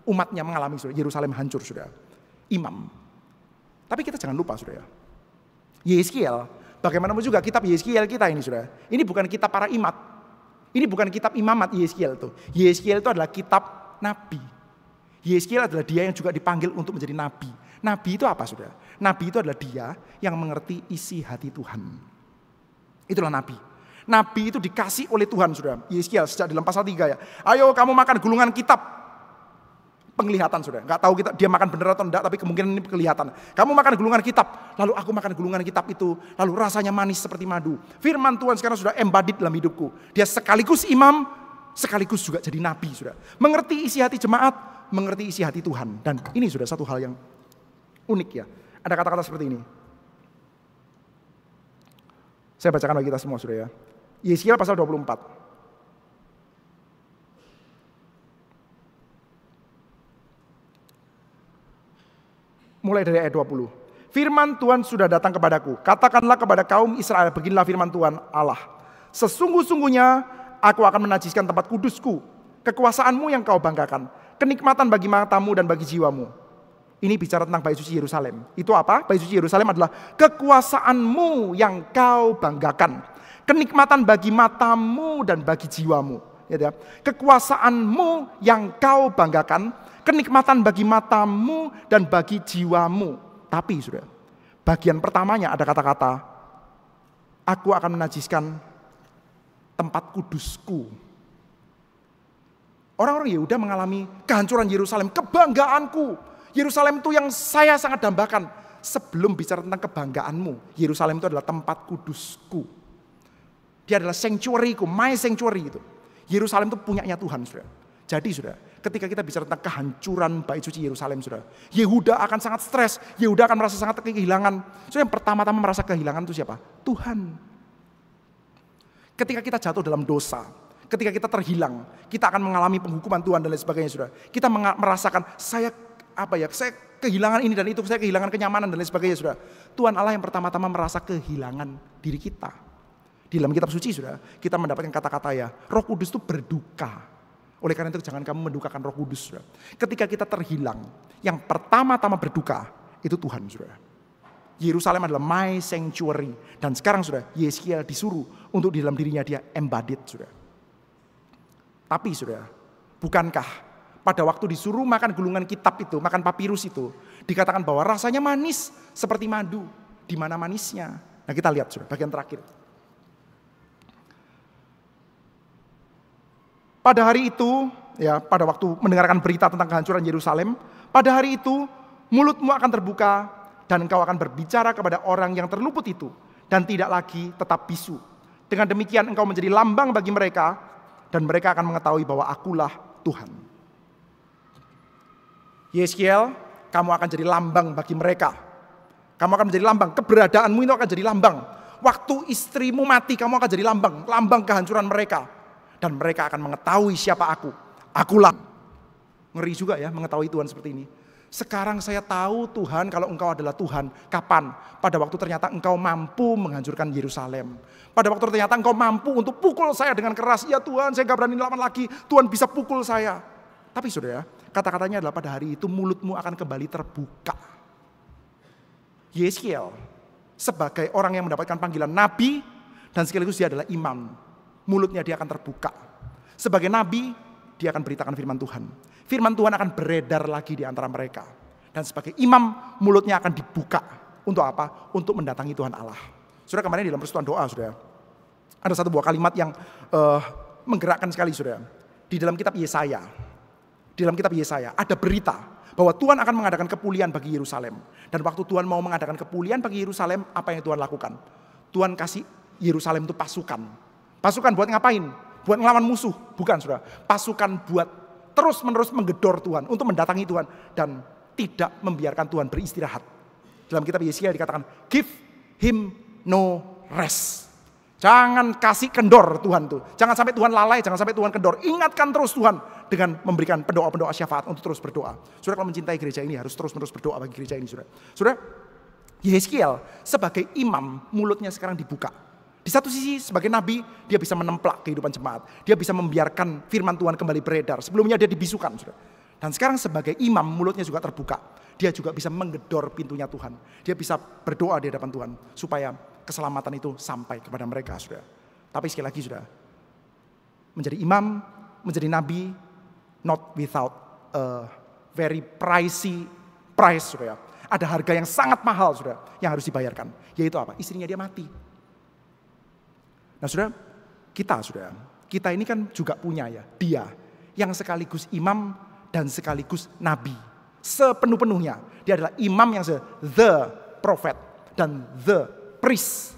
umatnya mengalami sudah. Yerusalem hancur sudah. Imam. Tapi kita jangan lupa sudah ya. Yeskiel, bagaimanapun juga kitab Yeskiel kita ini sudah. Ini bukan kitab para imat. Ini bukan kitab imamat Yeskiel itu. Yeskiel itu adalah kitab nabi. Yeskiel adalah dia yang juga dipanggil untuk menjadi nabi. Nabi itu apa saudara? Nabi itu adalah dia yang mengerti isi hati Tuhan. Itulah nabi. Nabi itu dikasih oleh Tuhan saudara. Yeskiel sejak dalam pasal 3 ya. Ayo kamu makan gulungan kitab. Penglihatan saudara. Gak tahu dia makan benar atau enggak, tapi kemungkinan ini kelihatan. Kamu makan gulungan kitab. Lalu aku makan gulungan kitab itu. Lalu rasanya manis seperti madu. Firman Tuhan sekarang sudah embodied dalam hidupku. Dia sekaligus imam, sekaligus juga jadi nabi saudara. Mengerti isi hati jemaat, mengerti isi hati Tuhan. Dan ini sudah satu hal yang unik ya. Ada kata-kata seperti ini. Saya bacakan bagi kita semua sudah ya. Yeskiel pasal 24. Mulai dari ayat 20. Firman Tuhan sudah datang kepadaku. Katakanlah kepada kaum Israel, beginilah firman Tuhan Allah. Sesungguh-sungguhnya aku akan menajiskan tempat kudusku. Kekuasaanmu yang kau banggakan. Kenikmatan bagi matamu dan bagi jiwamu. Ini bicara tentang bait suci Yerusalem. Itu apa? Bait suci Yerusalem adalah kekuasaanmu yang kau banggakan. Kenikmatan bagi matamu dan bagi jiwamu. Ya, kekuasaanmu yang kau banggakan. Kenikmatan bagi matamu dan bagi jiwamu. Tapi sudah, bagian pertamanya ada kata-kata, aku akan menajiskan tempat kudusku. Orang-orang Yehuda mengalami kehancuran Yerusalem, kebanggaanku. Yerusalem itu yang saya sangat dambakan. Sebelum bicara tentang kebanggaanmu, Yerusalem itu adalah tempat kudusku. Dia adalah sanctuary-ku, my sanctuary itu. Yerusalem itu punyanya Tuhan, saudara. Jadi saudara, ketika kita bicara tentang kehancuran bait suci Yerusalem, saudara, Yehuda akan sangat stres, Yehuda akan merasa sangat kehilangan. Saudara, yang pertama-tama merasa kehilangan itu siapa? Tuhan. Ketika kita jatuh dalam dosa, ketika kita terhilang, kita akan mengalami penghukuman Tuhan dan lain sebagainya, saudara. Kita merasakan saya kehilangan ini dan itu, saya kehilangan kenyamanan dan lain sebagainya, saudara. Tuhan Allah yang pertama-tama merasa kehilangan diri kita. Di dalam kitab suci, saudara, kita mendapatkan kata-kata ya, Roh Kudus itu berduka. Oleh karena itu jangan kamu mendukakan Roh Kudus, saudara. Ketika kita terhilang, yang pertama-tama berduka itu Tuhan, saudara. Yerusalem adalah my sanctuary. Dan sekarang, saudara, Yeskiel disuruh untuk di dalam dirinya dia embodied, saudara. Tapi, saudara, bukankah pada waktu disuruh makan gulungan kitab itu, makan papirus itu, dikatakan bahwa rasanya manis seperti madu. Di mana manisnya? Nah, kita lihat, saudara, bagian terakhir. Pada hari itu, ya, pada waktu mendengarkan berita tentang kehancuran Yerusalem, pada hari itu mulutmu akan terbuka dan engkau akan berbicara kepada orang yang terluput itu dan tidak lagi tetap bisu. Dengan demikian engkau menjadi lambang bagi mereka dan mereka akan mengetahui bahwa akulah Tuhan. Yeskiel, kamu akan jadi lambang bagi mereka. Kamu akan menjadi lambang, keberadaanmu itu akan jadi lambang. Waktu istrimu mati, kamu akan jadi lambang, lambang kehancuran mereka. Dan mereka akan mengetahui siapa aku. Akulah. Ngeri juga ya mengetahui Tuhan seperti ini. Sekarang saya tahu Tuhan, kalau engkau adalah Tuhan. Kapan? Pada waktu ternyata engkau mampu menghancurkan Yerusalem. Pada waktu ternyata engkau mampu untuk pukul saya dengan keras. Ya Tuhan, saya gak berani lawan lagi. Tuhan bisa pukul saya. Tapi saudara, kata-katanya adalah pada hari itu mulutmu akan kembali terbuka. Yeskiel sebagai orang yang mendapatkan panggilan nabi dan sekaligus dia adalah imam. Mulutnya dia akan terbuka. Sebagai nabi, dia akan beritakan firman Tuhan. Firman Tuhan akan beredar lagi di antara mereka. Dan sebagai imam, mulutnya akan dibuka. Untuk apa? Untuk mendatangi Tuhan Allah. Saudara, kemarin di dalam persekutuan doa, saudara, ada satu buah kalimat yang menggerakkan sekali, saudara. Di dalam kitab Yesaya. Di dalam kitab Yesaya ada berita bahwa Tuhan akan mengadakan kepulian bagi Yerusalem. Dan waktu Tuhan mau mengadakan kepulian bagi Yerusalem, apa yang Tuhan lakukan? Tuhan kasih Yerusalem itu pasukan. Pasukan buat ngapain? Buat ngelawan musuh. Bukan, saudara. Pasukan buat terus-menerus menggedor Tuhan. Untuk mendatangi Tuhan. Dan tidak membiarkan Tuhan beristirahat. Dalam kitab Yesaya dikatakan, give him no rest. Jangan kasih kendor Tuhan tuh. Jangan sampai Tuhan lalai, jangan sampai Tuhan kendor. Ingatkan terus Tuhan dengan memberikan pendoa-pendoa syafaat untuk terus berdoa. Saudara, kalau mencintai gereja ini harus terus-menerus berdoa bagi gereja ini, saudara. Saudara, Yeskiel sebagai imam mulutnya sekarang dibuka. Di satu sisi sebagai nabi dia bisa menemplak kehidupan jemaat. Dia bisa membiarkan firman Tuhan kembali beredar. Sebelumnya dia dibisukan, saudara. Dan sekarang sebagai imam mulutnya juga terbuka. Dia juga bisa menggedor pintunya Tuhan. Dia bisa berdoa di hadapan Tuhan supaya keselamatan itu sampai kepada mereka, saudara. Tapi sekali lagi, saudara, menjadi imam, menjadi nabi, not without a very pricey price, saudara. Ada harga yang sangat mahal, saudara, yang harus dibayarkan. Yaitu apa? Istrinya dia mati. Nah, saudara, kita ini kan juga punya ya, dia yang sekaligus imam dan sekaligus nabi. Sepenuh-penuhnya. Dia adalah imam yang the prophet dan the priest.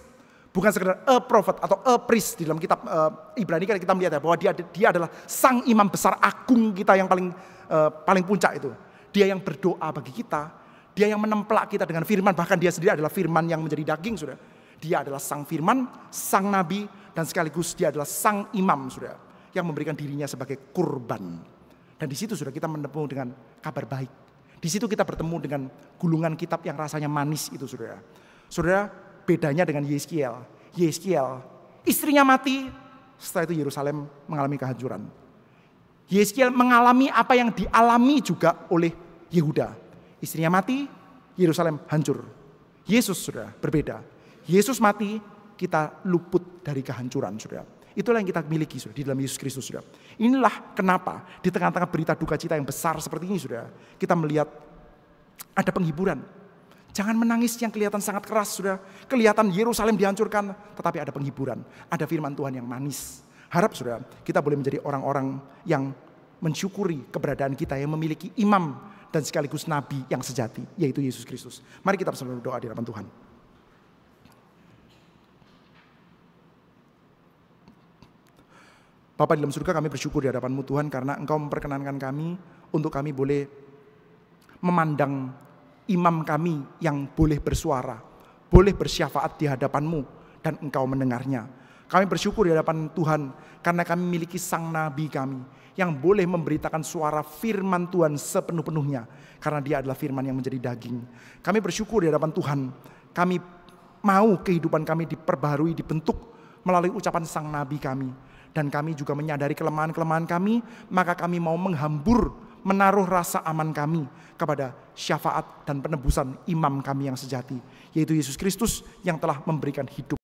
Bukan sekedar a prophet atau a priest. Di dalam kitab Ibrani kan kita melihat ya, bahwa dia adalah sang imam besar agung kita yang paling puncak itu. Dia yang berdoa bagi kita. Dia yang menemplak kita dengan firman. Bahkan dia sendiri adalah firman yang menjadi daging, saudara. Dia adalah sang firman, sang nabi, dan sekaligus dia adalah sang imam, saudara, yang memberikan dirinya sebagai kurban. Dan di situ, saudara, kita menempuh dengan kabar baik. Di situ kita bertemu dengan gulungan kitab yang rasanya manis itu, saudara. Saudara, bedanya dengan Yeskiel. Yeskiel, istrinya mati, setelah itu Yerusalem mengalami kehancuran. Yeskiel mengalami apa yang dialami juga oleh Yehuda. Istrinya mati, Yerusalem hancur. Yesus, saudara, berbeda. Yesus mati, kita luput dari kehancuran, saudara. Itulah yang kita miliki, saudara, di dalam Yesus Kristus, saudara. Inilah kenapa di tengah-tengah berita duka cita yang besar seperti ini, saudara, kita melihat ada penghiburan. Jangan menangis yang kelihatan sangat keras, saudara. Kelihatan Yerusalem dihancurkan, tetapi ada penghiburan. Ada firman Tuhan yang manis. Harap, saudara, kita boleh menjadi orang-orang yang mensyukuri keberadaan kita yang memiliki imam dan sekaligus nabi yang sejati, yaitu Yesus Kristus. Mari kita bersama berdoa di hadapan Tuhan. Bapa di dalam surga, kami bersyukur di hadapan-Mu Tuhan karena Engkau memperkenankan kami untuk kami boleh memandang imam kami yang boleh bersuara, boleh bersyafaat di hadapan-Mu dan Engkau mendengarnya. Kami bersyukur di hadapan Tuhan karena kami memiliki sang nabi kami yang boleh memberitakan suara firman Tuhan sepenuh-penuhnya karena dia adalah firman yang menjadi daging. Kami bersyukur di hadapan Tuhan, kami mau kehidupan kami diperbaharui, dibentuk melalui ucapan sang nabi kami. Dan kami juga menyadari kelemahan-kelemahan kami, maka kami mau menghambur, menaruh rasa aman kami kepada syafaat dan penebusan imam kami yang sejati, yaitu Yesus Kristus yang telah memberikan hidup